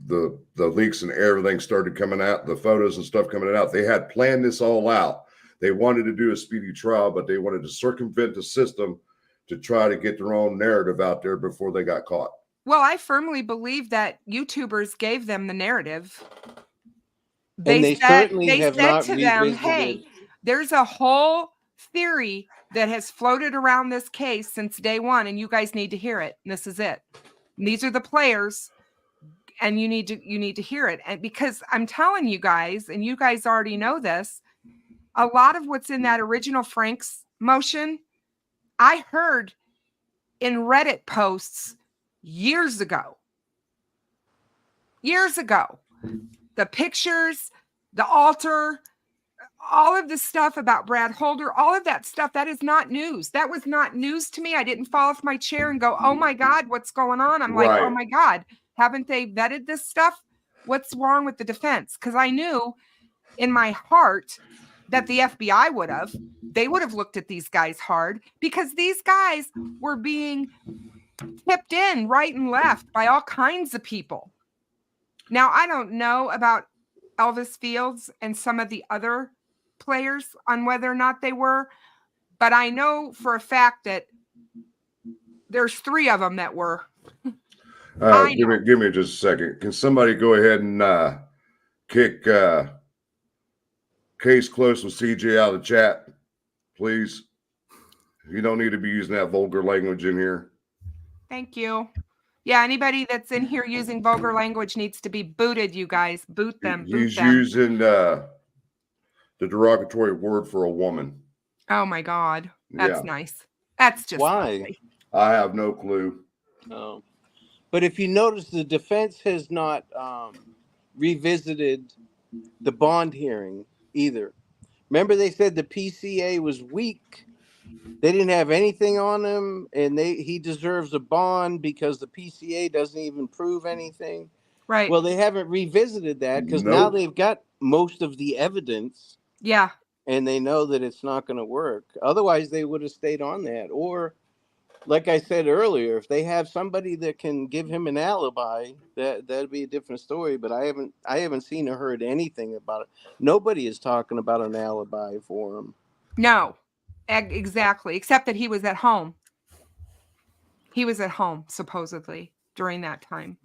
the leaks and everything started coming out, the photos and stuff coming out, they had planned this all out. They wanted to do a speedy trial, but they wanted to circumvent the system to try to get their own narrative out there before they got caught. Well, I firmly believe that YouTubers gave them the narrative. They said to them, "Hey, there's a whole theory that has floated around this case since day one, and you guys need to hear it. And this is it. And these are the players. and you need to hear it. And because I'm telling you guys, and you guys already know this, a lot of what's in that original Frank's motion, I heard in Reddit posts years ago. The pictures, the altar, all of the stuff about Brad Holder, all of that stuff, that is not news. That was not news to me. I didn't fall off my chair and go, oh my God, what's going on? I'm like, oh my God, haven't they vetted this stuff? What's wrong with the defense? Because I knew in my heart that the FBI would have. They would have looked at these guys hard, because these guys were being tipped in right and left by all kinds of people. Now, I don't know about Elvis Fields and some of the other players on whether or not they were, but I know for a fact that there's 3 of them that were. Give me just a second. Can somebody go ahead and kick Case Close with CJ out of the chat, please? You don't need to be using that vulgar language in here. Thank you. Yeah, anybody that's in here using vulgar language needs to be booted, you guys. Boot them. He's using the derogatory word for a woman. Oh my God. That's nice. That's just why? Lovely. I have no clue. Oh. But if you notice, the defense has not revisited the bond hearing either. Remember, they said the PCA was weak. They didn't have anything on him, and he deserves a bond because the PCA doesn't even prove anything. Right. Well, they haven't revisited that because now they've got most of the evidence. Yeah. And they know that it's not going to work. Otherwise, they would have stayed on that. Or, like I said earlier, if they have somebody that can give him an alibi, that'd be a different story. But I haven't seen or heard anything about it. Nobody is talking about an alibi for him. No, exactly. Except that he was at home. He was at home supposedly during that time.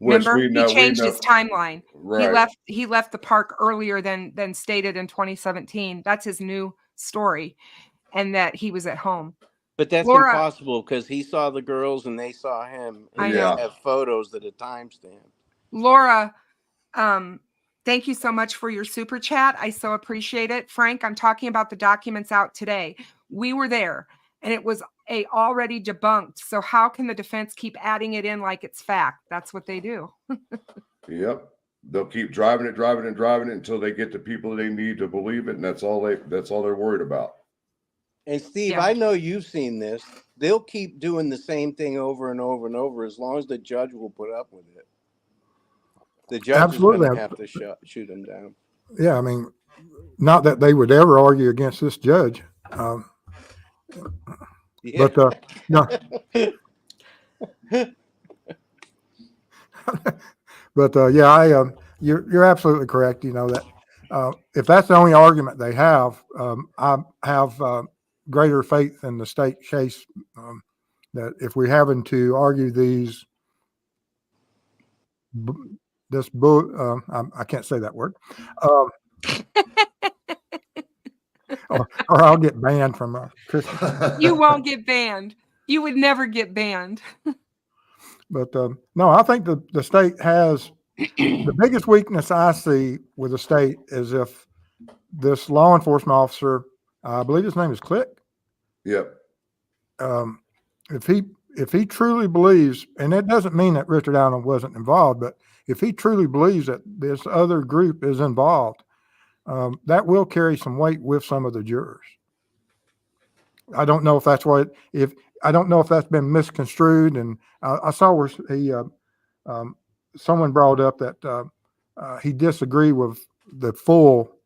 Remember, he changed his timeline. Right. He left the park earlier than stated in 2017. That's his new story, and that he was at home. But that's impossible because he saw the girls and they saw him. And they have photos that are timestamped. Laura, thank you so much for your super chat. I so appreciate it. Frank, I'm talking about the documents out today. We were there, and it was already debunked. So how can the defense keep adding it in like it's fact? That's what they do. Yep. They'll keep driving it until they get the people they need to believe it, and that's all they're worried about. And Steve, I know you've seen this. They'll keep doing the same thing over and over and over as long as the judge will put up with it. The judge is going to have to shoot him down. Yeah, I mean, not that they would ever argue against this judge. But no. But you're absolutely correct. You know that if that's the only argument they have, I have greater faith in the state case that if we're having to argue I can't say that word. Or I'll get banned from Christian. You won't get banned. You would never get banned. But no, I think the state has the biggest weakness I see with the state is if this law enforcement officer, I believe his name is Click. Yep. If he truly believes, and it doesn't mean that Richard Allen wasn't involved, but if he truly believes that this other group is involved, that will carry some weight with some of the jurors. I don't know if that's I don't know if that's been misconstrued. And I saw where someone brought up that he disagreed with the full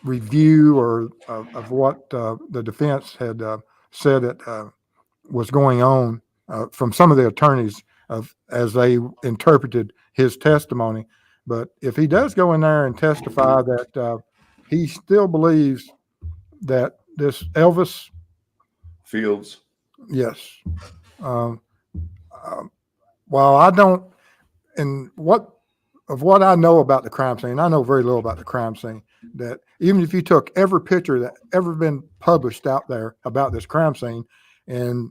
review or of what the defense had said that was going on from some of the attorneys as they interpreted his testimony. But if he does go in there and testify that he still believes that this Elvis Fields, yes. While I don't, and what I know about the crime scene, I know very little about the crime scene. That even if you took every picture that ever been published out there about this crime scene, and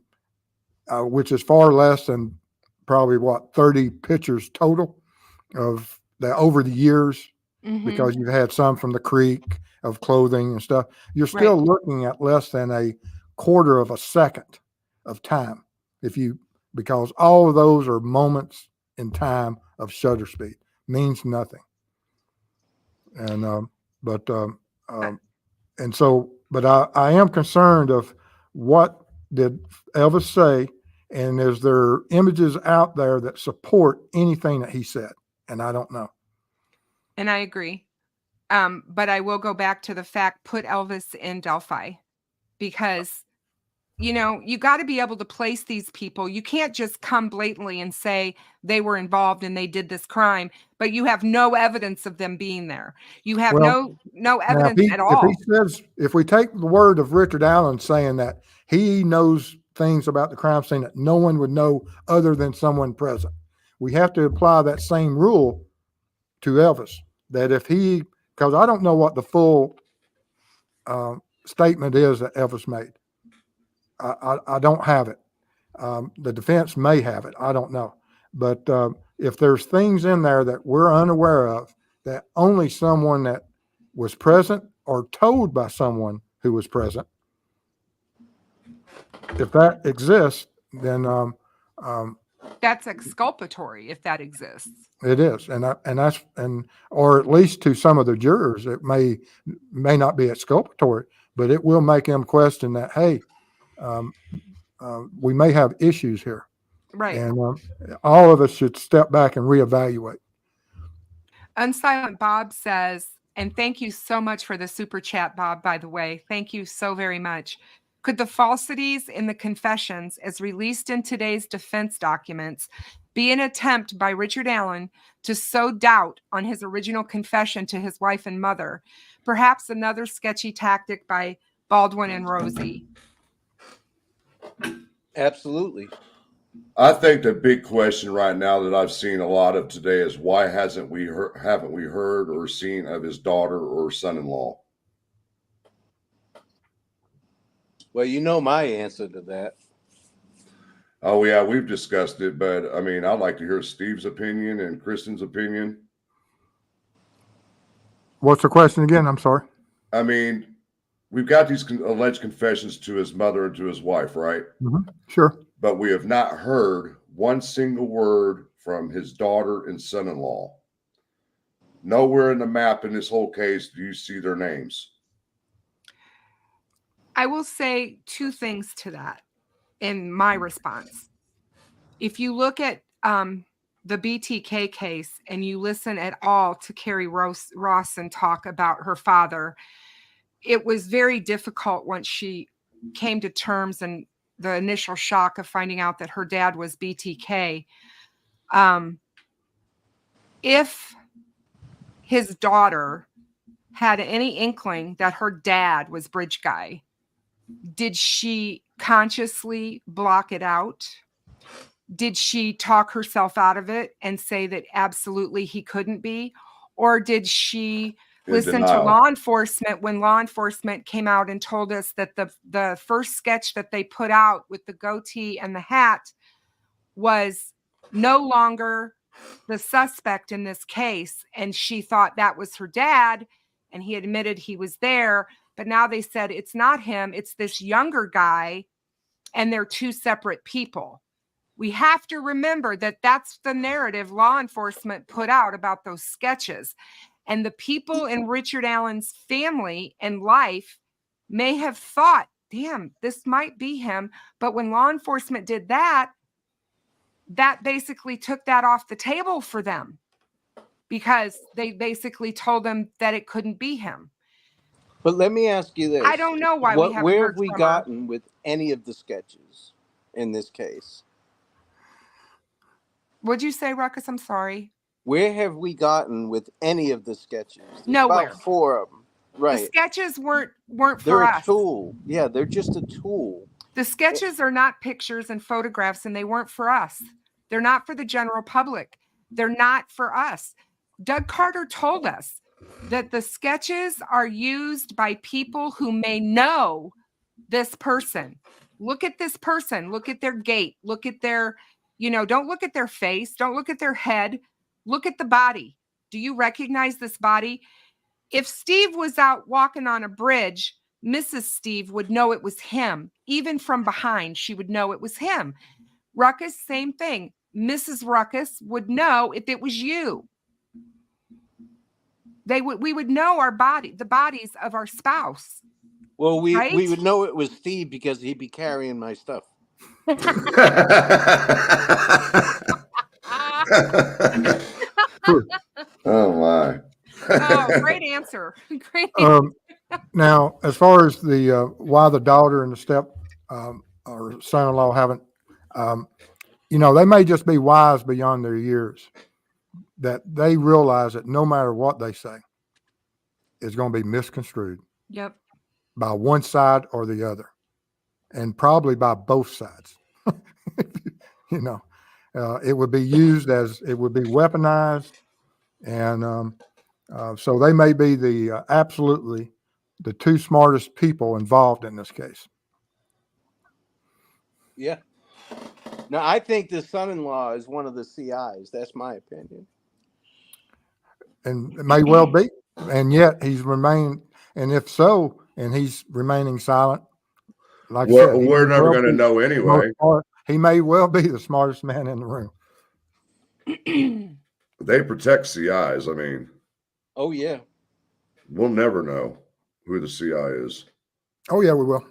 which is far less than probably 30 pictures total of that over the years, because you've had some from the creek of clothing and stuff. You're still looking at less than a quarter of a second of time because all of those are moments in time of shutter speed. Means nothing. And but I am concerned of what did Elvis say, and is there images out there that support anything that he said? And I don't know. And I agree. But I will go back to the fact, put Elvis in Delphi, because, you got to be able to place these people. You can't just come blatantly and say they were involved and they did this crime, but you have no evidence of them being there. You have no evidence at all. If we take the word of Richard Allen saying that he knows things about the crime scene that no one would know other than someone present, we have to apply that same rule to Elvis. That because I don't know what the full statement is that Elvis made. I don't have it. The defense may have it. I don't know. But if there's things in there that we're unaware of, that only someone that was present or told by someone who was present, if that exists, then that's exculpatory if that exists. It is, or at least to some of the jurors, it may not be exculpatory, but it will make them question that. Hey, we may have issues here, right? And all of us should step back and reevaluate. Unsilent Bob says, and thank you so much for the super chat, Bob. By the way, thank you so very much. Could the falsities in the confessions, as released in today's defense documents, be an attempt by Richard Allen to sow doubt on his original confession to his wife and mother? Perhaps another sketchy tactic by Baldwin and Rosie? Absolutely. I think the big question right now that I've seen a lot of today is why haven't we heard or seen of his daughter or son-in-law? Well, my answer to that. Oh, yeah, we've discussed it, but I mean, I'd like to hear Steve's opinion and Kristen's opinion. What's the question again? I'm sorry. I mean, we've got these alleged confessions to his mother and to his wife, right? Mm-hmm. Sure. But we have not heard one single word from his daughter and son-in-law. Nowhere in the map in this whole case do you see their names. I will say two things to that in my response. If you look at the BTK case and you listen at all to Carrie Rawson talk about her father, it was very difficult once she came to terms and the initial shock of finding out that her dad was BTK. If his daughter had any inkling that her dad was Bridge Guy, did she consciously block it out? Did she talk herself out of it and say that absolutely he couldn't be? Or did she listen to law enforcement when law enforcement came out and told us that the first sketch that they put out with the goatee and the hat was no longer the suspect in this case? And she thought that was her dad, and he admitted he was there. But now they said it's not him, it's this younger guy, and they're two separate people. We have to remember that that's the narrative law enforcement put out about those sketches. And the people in Richard Allen's family and life may have thought, damn, this might be him. But when law enforcement did that, that basically took that off the table for them, because they basically told them that it couldn't be him. But let me ask you this. I don't know why we haven't where heard have we from gotten her. with any of the sketches in this case? What'd you say, Ruckus? I'm sorry. Where have we gotten with any of the sketches? There's Nowhere. About 4 of them. Right. The sketches weren't They're for a us. tool. Yeah, they're just a tool. The sketches are not pictures and photographs, and they weren't for us. They're not for the general public. They're not for us. Doug Carter told us that the sketches are used by people who may know this person. Look at this person. Look at their gait. Look at their, don't look at their face. Don't look at their head. Look at the body. Do you recognize this body? If Steve was out walking on a bridge, Mrs. Steve would know it was him. Even from behind, she would know it was him. Ruckus, same thing. Mrs. Ruckus would know if it was you. We would know the bodies of our spouse. Well, we Right? would know it was Steve because he'd be carrying my stuff. Oh my. Oh, great answer. Great answer. Now, as far as the why the daughter and the step or son-in-law haven't, they may just be wise beyond their years, that they realize that no matter what they say, it's going to be misconstrued. Yep. By one side or the other, and probably by both sides. It would be used it would be weaponized, and so they may be absolutely the two smartest people involved in this case. Yeah. No, I think the son-in-law is one of the CIs. That's my opinion. And it may well be, and yet he's remained. And if so, and he's remaining silent, like I said, We're never going to know anyway. He may well be the smartest man in the room. They protect CIs. I mean, oh yeah, we'll never know who the CI is. Oh yeah, we will.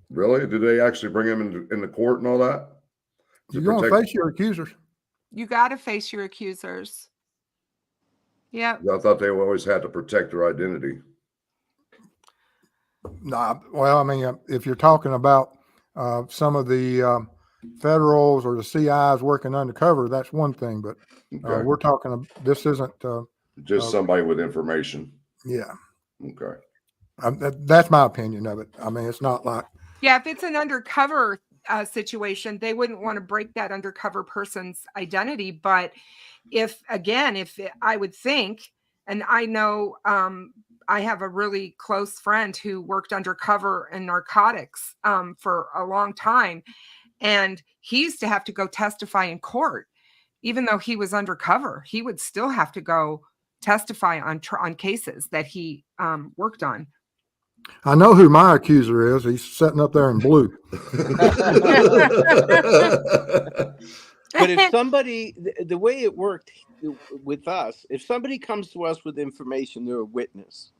Really? Did they actually bring him in the court and all that? You're going to face your accusers. You got to face your accusers. Yeah. I thought they always had to protect their identity. Nah, well, I mean, if you're talking about some of the federals or the CIs working undercover, that's one thing. But Okay. we're talking. This isn't Just somebody with information. Yeah. Okay. That's my opinion of it. I mean, it's not like. Yeah, if it's an undercover situation, they wouldn't want to break that undercover person's identity. But I would think, and I know I have a really close friend who worked undercover in narcotics for a long time. And he used to have to go testify in court. Even though he was undercover, he would still have to go testify on cases that he worked on. I know who my accuser is. He's sitting up there in blue. But if somebody, the way it worked with us, if somebody comes to us with information, they're a witness.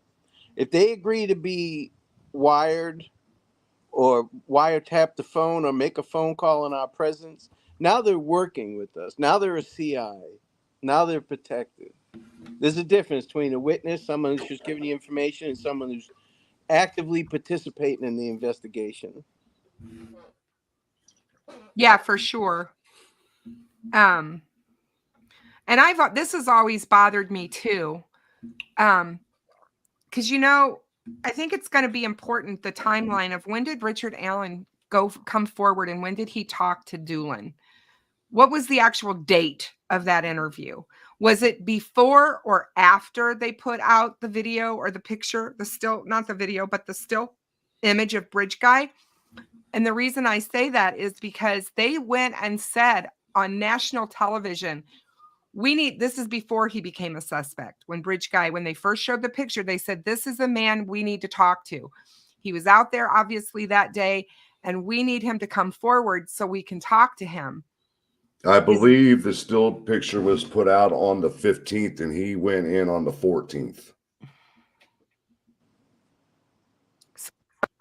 If they agree to be wired or wiretap the phone or make a phone call in our presence, now they're working with us. Now they're a CI. Now they're protected. There's a difference between a witness, someone who's just giving you information, and someone who's actively participating in the investigation. Yeah, for sure. And this has always bothered me too. Because, I think it's going to be important, the timeline of when did Richard Allen come forward and when did he talk to Doolin? What was the actual date of that interview? Was it before or after they put out the video or the picture, not the video, but the still image of Bridge Guy? And the reason I say that is because they went and said on national television, this is before he became a suspect. When they first showed the picture, they said, this is the man we need to talk to. He was out there obviously that day, and we need him to come forward so we can talk to him. I believe the still picture was put out on the 15th and he went in on the 14th.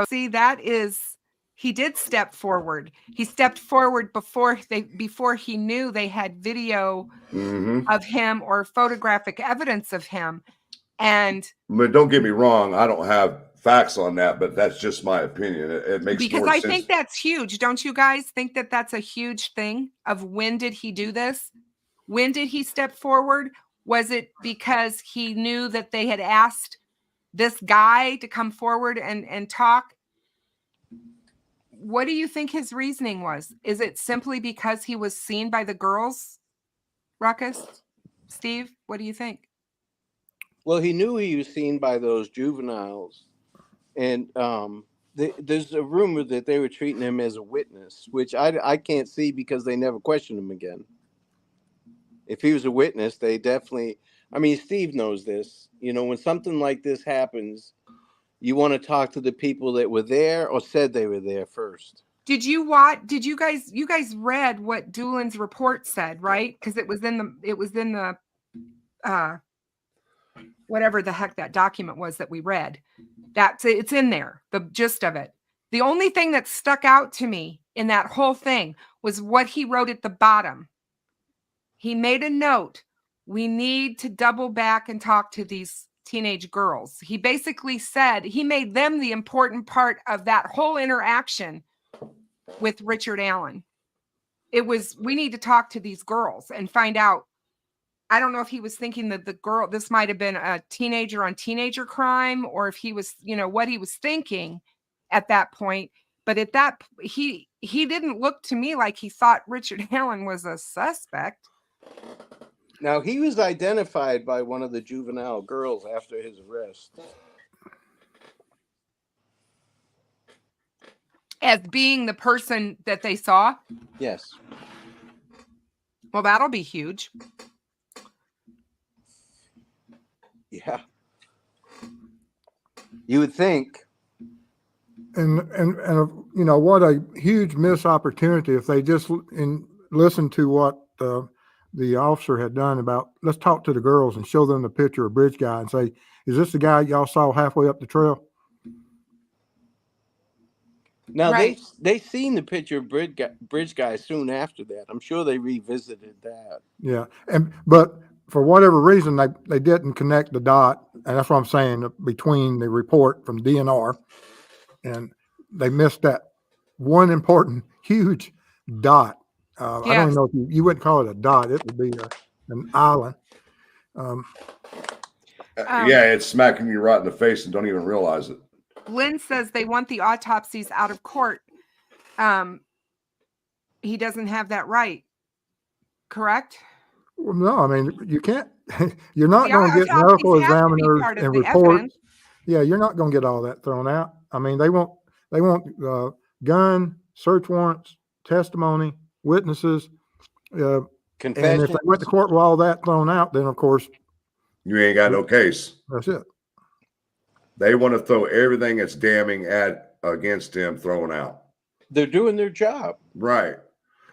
See, he did step forward. He stepped forward before he knew they had video of him or photographic evidence of him. But don't get me wrong, I don't have facts on that, but that's just my opinion. It makes because more I sense. think that's huge. Don't you guys think that that's a huge thing of when did he do this? When did he step forward? Was it because he knew that they had asked this guy to come forward and talk? What do you think his reasoning was? Is it simply because he was seen by the girls? Ruckus? Steve, what do you think? Well, he knew he was seen by those juveniles. And there's a rumor that they were treating him as a witness, which I can't see because they never questioned him again. If he was a witness, they definitely. I mean, Steve knows this. You know, when something like this happens, you want to talk to the people that were there or said they were there first. Did you guys read what Doolin's report said, right? Because it was in the whatever the heck that document was that we read. It's in there, the gist of it. The only thing that stuck out to me in that whole thing was what he wrote at the bottom. He made a note. We need to double back and talk to these teenage girls. He basically said he made them the important part of that whole interaction with Richard Allen. It was, we need to talk to these girls and find out. I don't know if he was thinking that this might have been a teenager on teenager crime, or if he was, what he was thinking at that point. But at that, he didn't look to me like he thought Richard Allen was a suspect. Now, he was identified by one of the juvenile girls after his arrest as being the person that they saw? Yes. Well, that'll be huge. Yeah. You would think. And what a huge missed opportunity if they just listen to what the officer had done about, let's talk to the girls and show them the picture of Bridge Guy and say, is this the guy y'all saw halfway up the trail? Now, right. they seen the picture of Bridge Guy soon after that. I'm sure they revisited that. Yeah. But for whatever reason, they didn't connect the dot. And that's what I'm saying, between the report from DNR, and they missed that one important, huge dot. I don't even know if you wouldn't call it a dot. It would be an island. Yeah, it's smacking you right in the face and don't even realize it. Lynn says they want the autopsies out of court. He doesn't have that right, correct? Well, no, I mean, you can't, you're not going to get medical examiners and reports. Yeah, you're not going to get all that thrown out. I mean, they want gun, search warrants, testimony, witnesses. And if they went to court with all that thrown out, then of course you ain't got no case. That's it. They want to throw everything that's damning against him thrown out. They're doing their job. Right.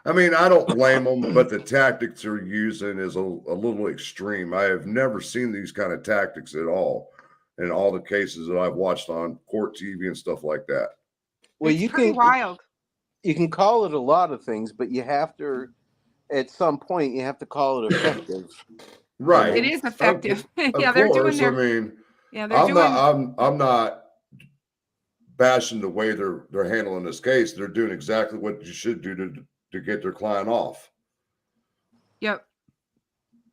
I mean, I don't blame them, but the tactics they're using is a little extreme. I have never seen these kind of tactics at all in all the cases that I've watched on court TV and stuff like that. Well, it's pretty wild. You can call it a lot of things, but you have to, at some point, you have to call it effective. Right. It is effective. Yeah, they're doing their. I mean, I'm not bashing the way they're handling this case. They're doing exactly what you should do to get their client off. Yep.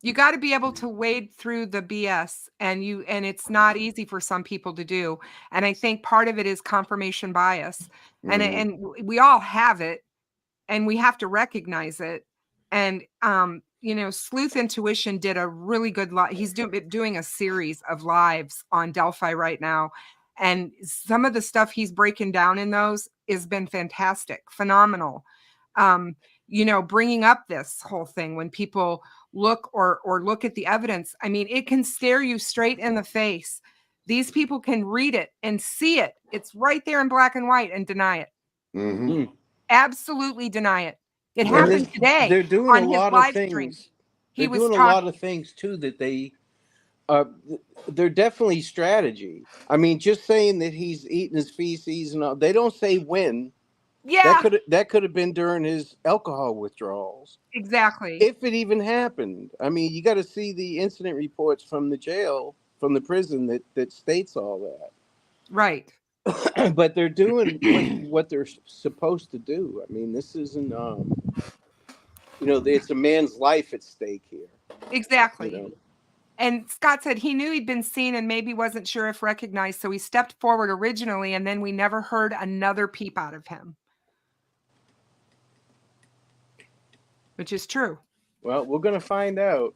You got to be able to wade through the BS, and it's not easy for some people to do. And I think part of it is confirmation bias, and we all have it, and we have to recognize it. And Sleuth Intuition did a really good he's doing a series of lives on Delphi right now, and some of the stuff he's breaking down in those has been fantastic, phenomenal. Bringing up this whole thing when people look at the evidence. I mean, it can stare you straight in the face. These people can read it and see it. It's right there in black and white and deny it. Mm-hmm. Absolutely deny it. It happened today. They're doing on a lot his of live things. Stream. They're doing a lot of things too that they're definitely strategy. I mean, just saying that he's eating his feces and all, they don't say when. Yeah, that could have been during his alcohol withdrawals. Exactly. If it even happened. I mean, you got to see the incident reports from the jail, from the prison that states all that. Right. But they're doing what they're supposed to do. I mean, this isn't, it's a man's life at stake here. Exactly. And Scott said he knew he'd been seen and maybe wasn't sure if recognized, so he stepped forward originally, and then we never heard another peep out of him. Which is true. Well, we're going to find out.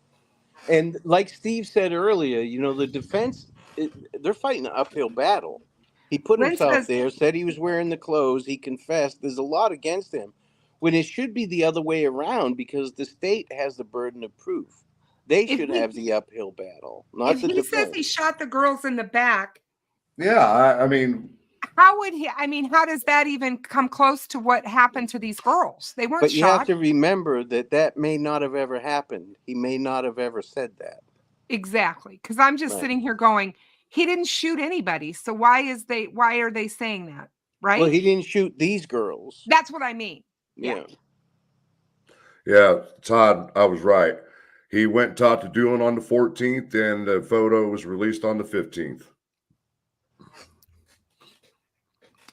And like Steve said earlier, the defense, they're fighting an uphill battle. He put Lynn himself says, there, said he was wearing the clothes. He confessed. There's a lot against him, when it should be the other way around, because the state has the burden of proof. They if should he, have the uphill battle, not if the he says he defense. shot the girls in the back, Yeah, I mean, how would he? I mean, how does that even come close to what happened to these girls? They weren't But you have shot. to remember that may not have ever happened. He may not have ever said that. Exactly. Because I'm just Right. sitting here going, he didn't shoot anybody. So why are they saying that? Right? Well, he didn't shoot these girls. That's what I mean. Yeah. yeah, Todd, I was right. He went and talked to Doolin on the 14th, and the photo was released on the 15th.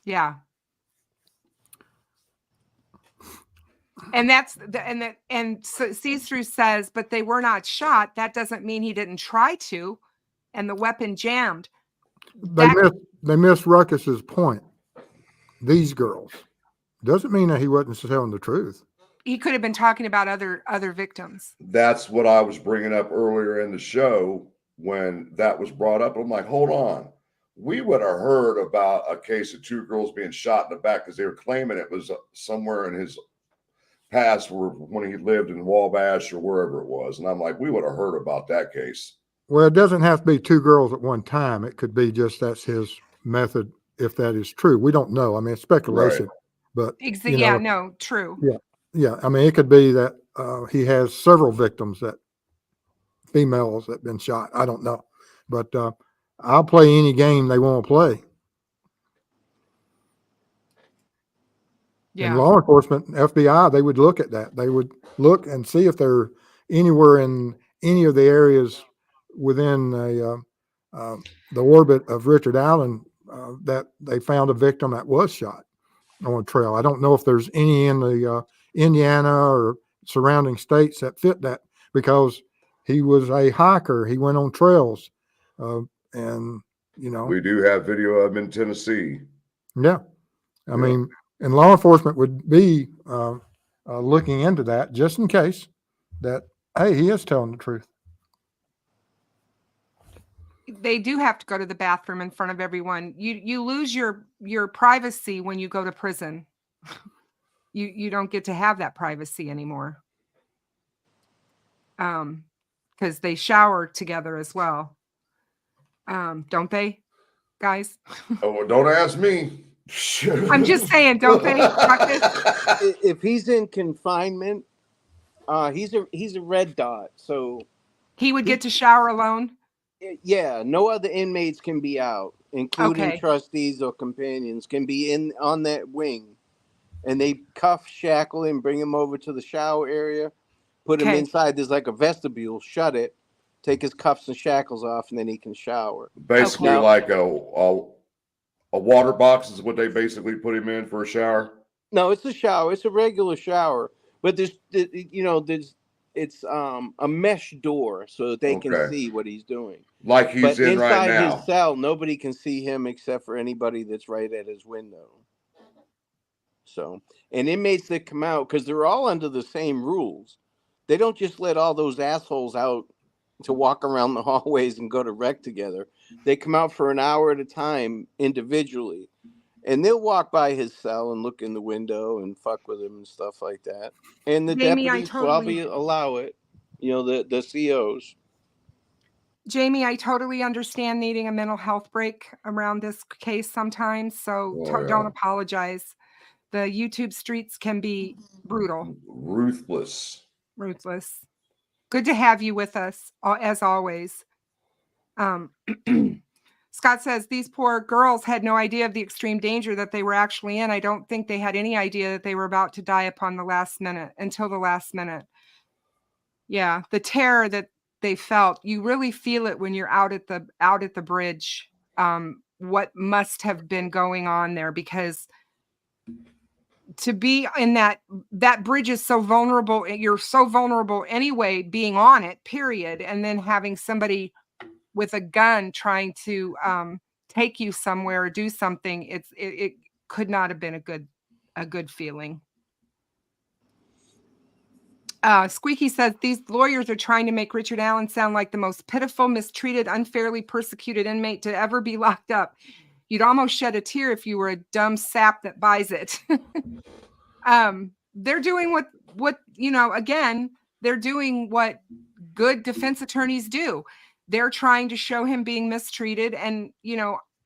Yeah. And so see-through says, but they were not shot. That doesn't mean he didn't try to, and the weapon jammed. They missed Ruckus's point. These girls doesn't mean that he wasn't telling the truth. He could have been talking about other victims. That's what I was bringing up earlier in the show when that was brought up. I'm like, hold on. We would have heard about a case of 2 girls being shot in the back because they were claiming it was somewhere in his past when he lived in Wabash or wherever it was. And I'm like, we would have heard about that case. Well, it doesn't have to be 2 girls at one time. It could be just that's his method, if that is true. We don't know. I mean, it's speculation, but true. Yeah. I mean, it could be that he has several victims, that females that have been shot. I don't know, but I'll play any game they want to play. Yeah. And law enforcement, FBI, they would look at that. They would look and see if they're anywhere in any of the areas within the orbit of Richard Allen that they found a victim that was shot on a trail. I don't know if there's any in the Indiana or surrounding states that fit that, because he was a hiker. He went on trails, and we do have video of him in Tennessee. Yeah, I mean, and law enforcement would be looking into that just in case that, hey, he is telling the truth. They do have to go to the bathroom in front of everyone. You lose your privacy when you go to prison. You don't get to have that privacy anymore. Because they shower together as well. Don't they, guys? Oh, well, don't ask me. I'm just saying, don't they? If he's in confinement, he's a red dot, so he would get to shower alone. Yeah, no other inmates can be out, including trustees or companions, can be on that wing. And they cuff, shackle him, bring him over to the shower area, put him inside. There's like a vestibule, shut it, take his cuffs and shackles off, and then he can shower. Basically, like a water box is what they basically put him in for a shower. No, it's a shower. It's a regular shower, but it's a mesh door so that they can see what he's doing. Like he's in right now. Inside his cell, nobody can see him except for anybody that's right at his window. So, and inmates that come out, because they're all under the same rules, they don't just let all those assholes out to walk around the hallways and go to rec together. They come out for an hour at a time individually, and they'll walk by his cell and look in the window and fuck with him and stuff like that. And the deputies probably allow it, the COs. Jamie, I totally understand needing a mental health break around this case sometimes, so don't apologize. The YouTube streets can be brutal. Ruthless. Good to have you with us, as always. Scott says, these poor girls had no idea of the extreme danger that they were actually in. I don't think they had any idea that they were about to die until the last minute. Yeah, the terror that they felt, you really feel it when you're out at the bridge. What must have been going on there, because to be in that bridge is so vulnerable. You're so vulnerable anyway, being on it, period. And then having somebody with a gun trying to take you somewhere or do something, it could not have been a good feeling. Squeaky says, these lawyers are trying to make Richard Allen sound like the most pitiful, mistreated, unfairly persecuted inmate to ever be locked up. you'd almost shed a tear if you were a dumb sap that buys it. They're doing what, again, they're doing what good defense attorneys do. They're trying to show him being mistreated. And,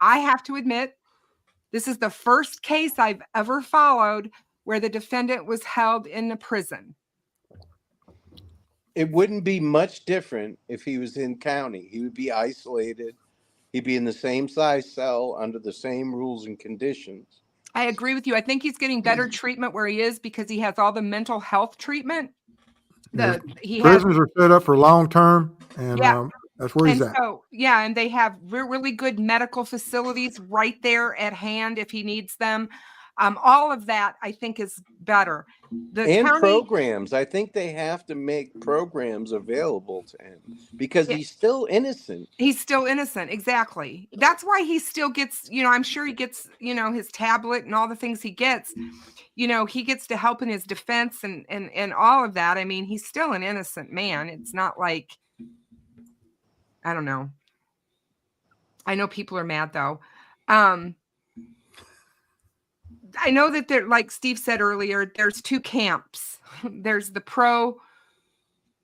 I have to admit, this is the first case I've ever followed where the defendant was held in a prison. It wouldn't be much different if he was in county. He would be isolated. He'd be in the same size cell under the same rules and conditions. I agree with you. I think he's getting better treatment where he is because he has all the mental health treatment. Prisons are set up for long term, and that's where he's at. So, and they have really good medical facilities right there at hand if he needs them. All of that, I think, is better. Programs. I think they have to make programs available to him because he's still innocent. He's still innocent. Exactly. That's why he still gets, I'm sure he gets, his tablet and all the things he gets. He gets to help in his defense and all of that. I mean, he's still an innocent man. It's not like, I don't know. I know people are mad, though. I know that there, like Steve said earlier, there's two camps. There's the pro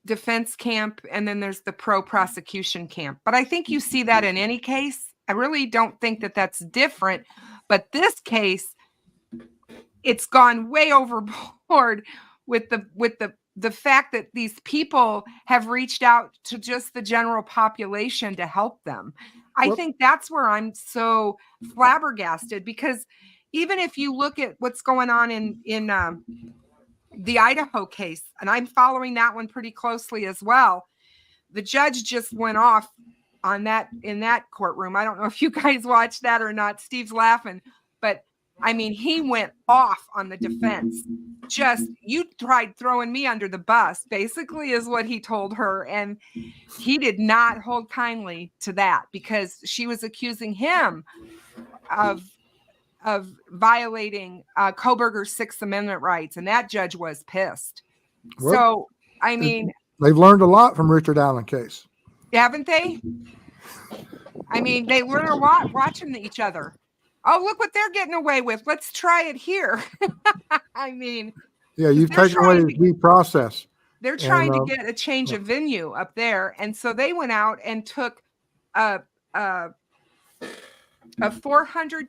defense camp, and then there's the pro prosecution camp. But I think you see that in any case. I really don't think that that's different. But this case, it's gone way overboard with the fact that these people have reached out to just the general population to help them. I think that's where I'm so flabbergasted, because even if you look at what's going on in the Idaho case, and I'm following that one pretty closely as well, the judge just went off on that in that courtroom. I don't know if you guys watched that or not. Steve's laughing, but I mean, he went off on the defense. Just, you tried throwing me under the bus, basically, is what he told her. And he did not hold kindly to that, because she was accusing him of violating Koberger's Sixth Amendment rights. And that judge was pissed. Well, so, I mean, they've learned a lot from Richard Allen case. Haven't they? I mean, they learn a lot watching each other. Oh, look what they're getting away with. Let's try it here. I mean, yeah, you've taken away the due process. They're trying to get a change of venue up there. And so they went out and took 400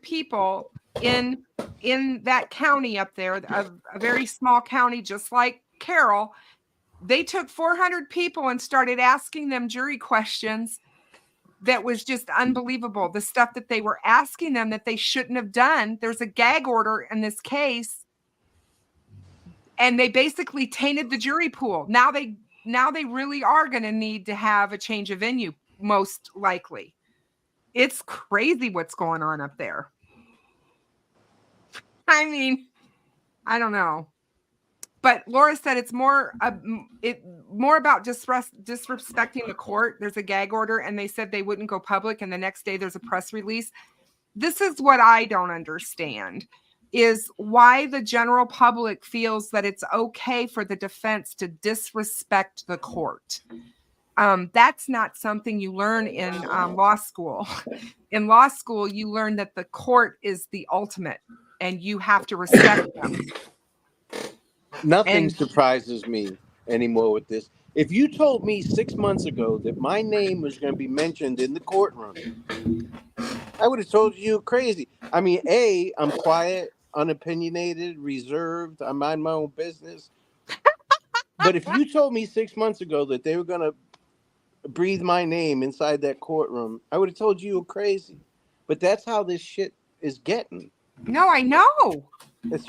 people in that county up there, a very small county, just like Carroll. They took 400 people and started asking them jury questions. That was just unbelievable. The stuff that they were asking them that they shouldn't have done. There's a gag order in this case. And they basically tainted the jury pool. Now they really are going to need to have a change of venue, most likely. It's crazy what's going on up there. I mean, I don't know. But Laura said it's more about disrespecting the court. There's a gag order, and they said they wouldn't go public, and the next day there's a press release. This is what I don't understand, is why the general public feels that it's okay for the defense to disrespect the court. That's not something you learn in law school. In law school, you learn that the court is the ultimate, and you have to respect them. Nothing surprises me anymore with this. If you told me 6 months ago that my name was going to be mentioned in the courtroom, I would have told you you're crazy. I mean, I'm quiet, unopinionated, reserved. I mind my own business. But if you told me 6 months ago that they were going to breathe my name inside that courtroom, I would have told you you're crazy. But that's how this shit is getting. No, I know.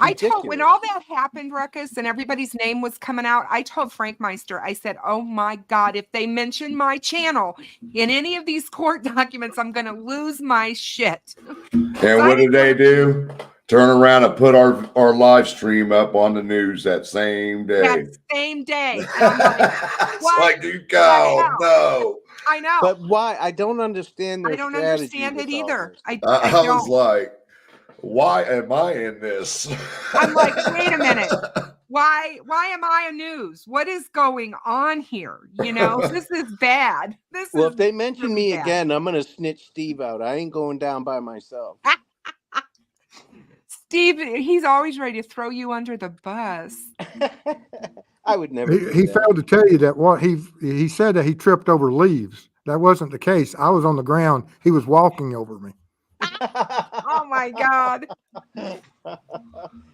I told, when all that happened, Ruckus, and everybody's name was coming out, I told Frank Meister, I said, oh my God, if they mention my channel in any of these court documents, I'm going to lose my shit. And what did they do? Turn around and put our live stream up on the news that same day. That same day. And I'm like, it's like, you go, no. I know. But why? I don't understand their strategy. I don't understand it either. I was like, why am I in this? I'm like, wait a minute. Why am I a news? What is going on here? You know, this is bad. This Well, is if they mention really me bad. again, I'm gonna snitch Steve out. I ain't going down by myself. Steve, he's always ready to throw you under the bus. I would never. He, do he that. failed to tell you that what he said that he tripped over leaves. That wasn't the case. I was on the ground. He was walking over me. Oh my God.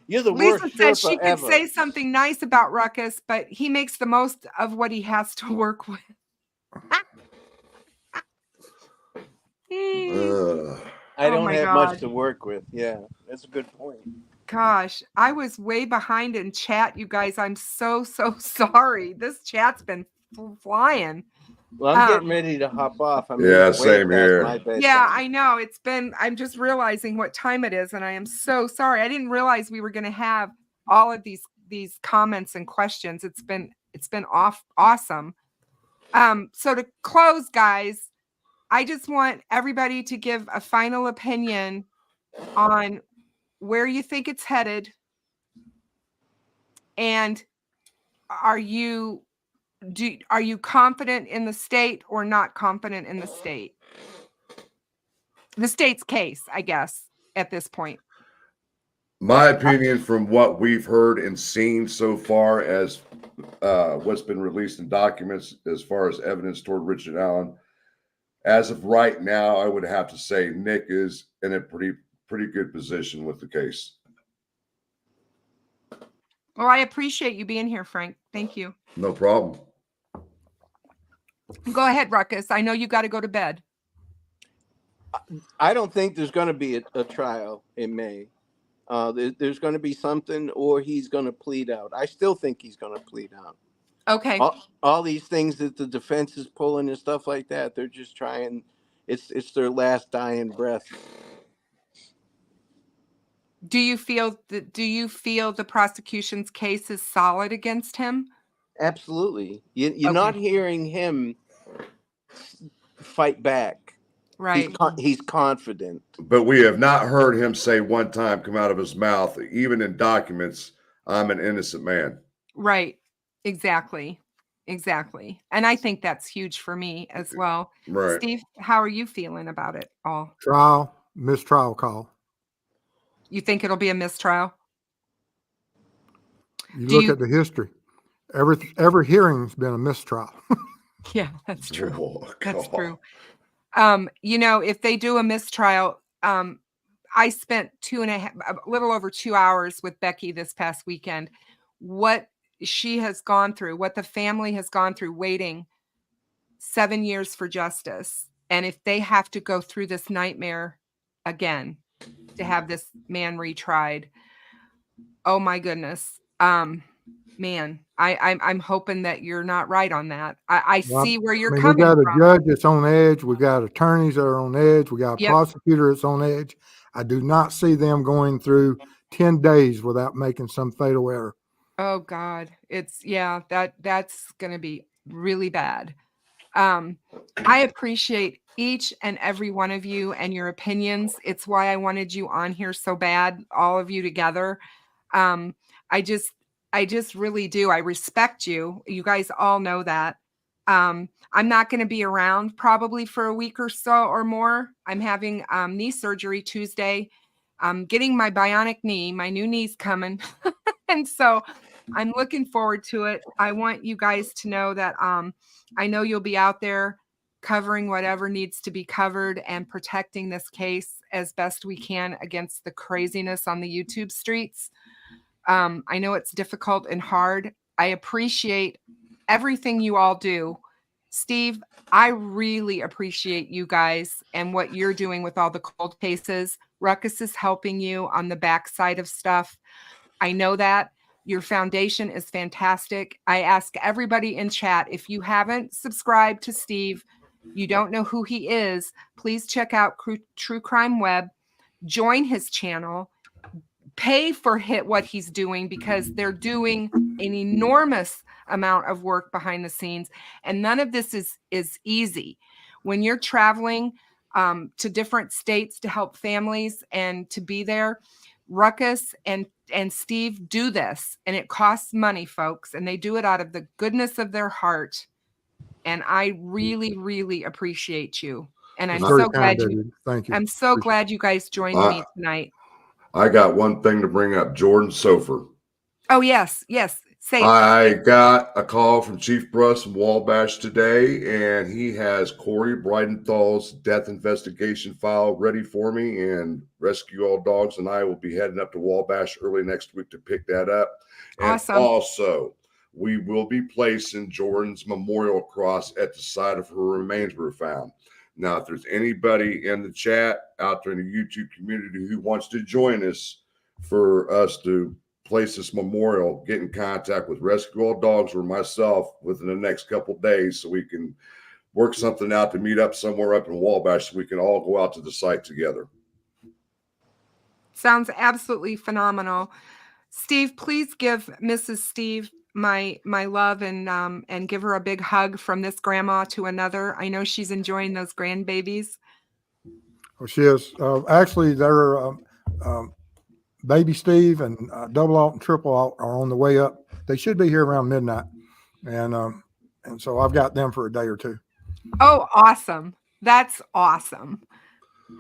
You're the Lisa worst says she Sherpa could ever. say something nice about Ruckus, but he makes the most of what he has to work with. I Oh don't my have God. much to work with. Yeah, that's a good point. Gosh, I was way behind in chat, you guys. I'm so sorry. This chat's been flying. Well, I'm getting ready to hop off. I mean, Yeah, it's way same past here. my bedtime. Yeah, I know. I'm just realizing what time it is, and I am so sorry. I didn't realize we were going to have all of these comments and questions. It's been awesome. So to close, guys, I just want everybody to give a final opinion on where you think it's headed, and are you confident in the state or not confident in the state? The state's case, I guess, at this point. My opinion from what we've heard and seen so far as what's been released in documents as far as evidence toward Richard Allen, as of right now, I would have to say Nick is in a pretty good position with the case. Well, I appreciate you being here, Frank. Thank you. No problem. Go ahead, Ruckus. I know you got to go to bed. I don't think there's going to be a trial in May. There's going to be something, or he's going to plead out. I still think he's going to plead out. Okay. All these things that the defense is pulling and stuff like that, they're just trying. It's their last dying breath. Do you feel the prosecution's case is solid against him? Absolutely. You're not hearing him fight back. Right. He's confident. But we have not heard him say one time come out of his mouth, even in documents, I'm an innocent man. Right. Exactly. And I think that's huge for me as well. Right. Steve, how are you feeling about it all? Mistrial call. You think it'll be a mistrial? You look at the history. Every hearing's been a mistrial. Yeah, that's true. Oh, that's God. true. You know, if they do a mistrial, I spent a little over 2 hours with Becky this past weekend. What she has gone through, what the family has gone through, waiting 7 years for justice. And if they have to go through this nightmare again to have this man retried, oh my goodness. Man, I'm hoping that you're not right on that. I see where you're coming from. We got a judge that's on edge. We got attorneys that are on edge. We got a prosecutor that's on edge. I do not see them going through 10 days without making some fatal error. Oh God, that's going to be really bad. I appreciate each and every one of you and your opinions. It's why I wanted you on here so bad, all of you together. I just really do. I respect you. You guys all know that. I'm not going to be around probably for a week or so or more. I'm having knee surgery Tuesday. I'm getting my bionic knee. My new knee's coming. And so I'm looking forward to it. I want you guys to know that I know you'll be out there covering whatever needs to be covered and protecting this case as best we can against the craziness on the YouTube streets. I know it's difficult and hard. I appreciate everything you all do. Steve, I really appreciate you guys and what you're doing with all the cold cases. Ruckus is helping you on the backside of stuff. I know that. Your foundation is fantastic. I ask everybody in chat, if you haven't subscribed to Steve, you don't know who he is, please check out True Crime Web, join his channel, pay for what he's doing, because they're doing an enormous amount of work behind the scenes. And none of this is easy. When you're traveling, to different states to help families and to be there. Ruckus and Steve do this, and it costs money, folks, and they do it out of the goodness of their heart. And I really, really appreciate you. And I'm It's very so kind glad of you. Thank you. I'm so Appreciate glad you guys joined Uh, me tonight. I got one thing to bring up. Jordan Sofer. Oh, yes. Say it. I got a call from Chief Bruss from Wabash today, and he has Corey Bridenthal's death investigation file ready for me. And Rescue All Dogs and I will be heading up to Wabash early next week to pick that up. And Awesome. also, we will be placing Jordan's memorial cross at the site of her remains were found. Now, if there's anybody in the chat out there in the YouTube community who wants to join us for us to place this memorial, get in contact with Rescue All Dogs or myself within the next couple days so we can work something out to meet up somewhere up in Wabash so we can all go out to the site together. Sounds absolutely phenomenal. Steve, please give Mrs. Steve my love and give her a big hug from this grandma to another. I know she's enjoying those grandbabies. Well, she is. Actually, they're Baby Steve and Double Alt and Triple Alt are on the way up. They should be here around midnight, and so I've got them for a day or two. Oh, awesome! That's awesome.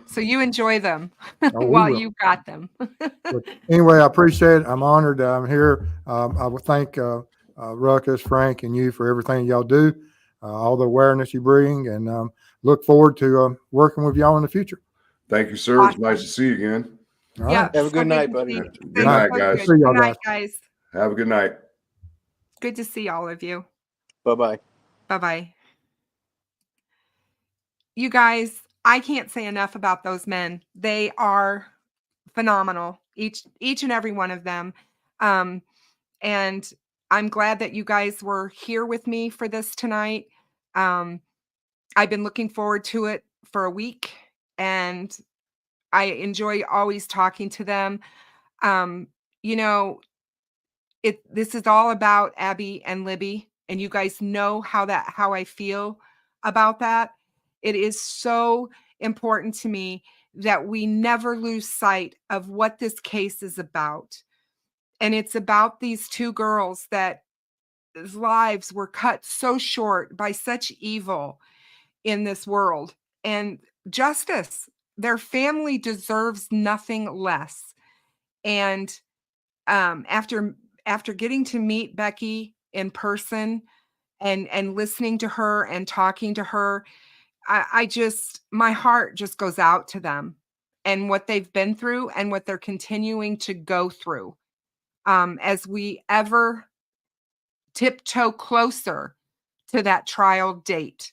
So you enjoy them while you got them. But anyway, I appreciate it. I'm honored that I'm here. I would thank Ruckus, Frank, and you for everything y'all do, all the awareness you bring, and look forward to working with y'all in the future. Thank you, sir. Awesome. It's nice to see you again. All Yeah. right. Have a good night, to buddy. see- Good night, guys. See y'all, Good night, guys. Have a good night. Good to see all of you. Bye-bye. Bye-bye. You guys, I can't say enough about those men. They are phenomenal, each and every one of them. And I'm glad that you guys were here with me for this tonight. I've been looking forward to it for a week, and I enjoy always talking to them. You know, this is all about Abby and Libby, and you guys know how I feel about that. It is so important to me that we never lose sight of what this case is about. And it's about these two girls that lives were cut so short by such evil in this world. And justice, their family deserves nothing less. And after getting to meet Becky in person and listening to her and talking to her, I just, my heart just goes out to them and what they've been through and what they're continuing to go through, as we ever tiptoe closer to that trial date.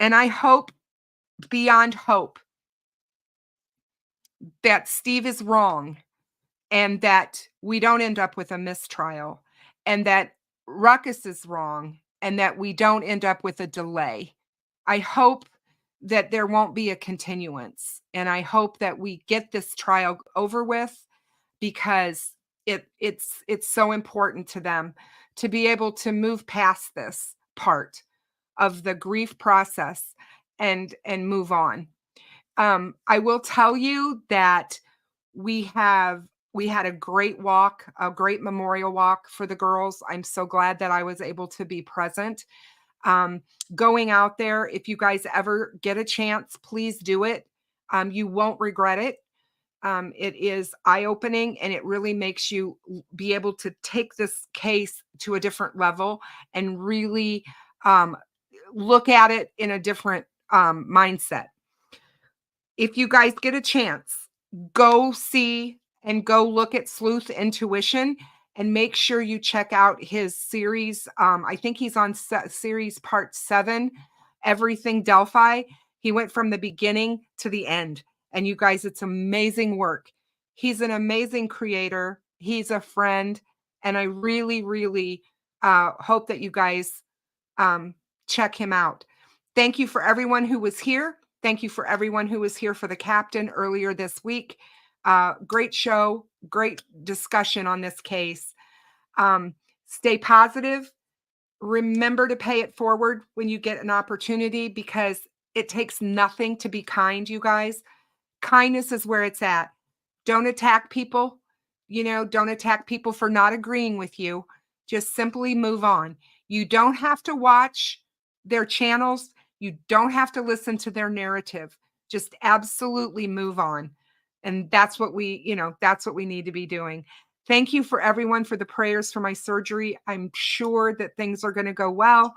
And I hope beyond hope that Steve is wrong and that we don't end up with a mistrial, and that Ruckus is wrong and that we don't end up with a delay. I hope that there won't be a continuance, and I hope that we get this trial over with, because it's so important to them to be able to move past this part of the grief process and move on. I will tell you that we had a great walk, a great memorial walk for the girls. I'm so glad that I was able to be present. Going out there, if you guys ever get a chance, please do it. You won't regret it. It is eye-opening, and it really makes you be able to take this case to a different level and really look at it in a different mindset. If you guys get a chance, go see and go look at Sleuth Intuition, and make sure you check out his series. I think he's on series part 7, Everything Delphi. He went from the beginning to the end. And you guys, it's amazing work. He's an amazing creator. He's a friend. And I really, really hope that you guys check him out. Thank you for everyone who was here. Thank you for everyone who was here for the captain earlier this week. Great show, great discussion on this case. Stay positive. Remember to pay it forward when you get an opportunity, because It takes nothing to be kind, you guys. Kindness is where it's at. Don't attack people. Don't attack people for not agreeing with you. Just simply move on. You don't have to watch their channels. You don't have to listen to their narrative. Just absolutely move on. And that's what we need to be doing. Thank you for everyone for the prayers for my surgery. I'm sure that things are going to go well.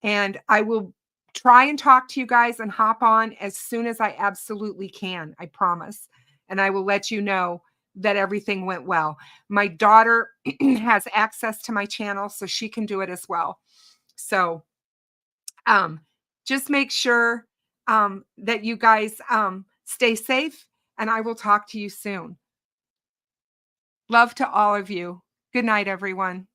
And I will try and talk to you guys and hop on as soon as I absolutely can. I promise. And I will let you know that everything went well. My daughter has access to my channel, so she can do it as well. So just make sure that you guys stay safe, and I will talk to you soon. Love to all of you. Good night, everyone.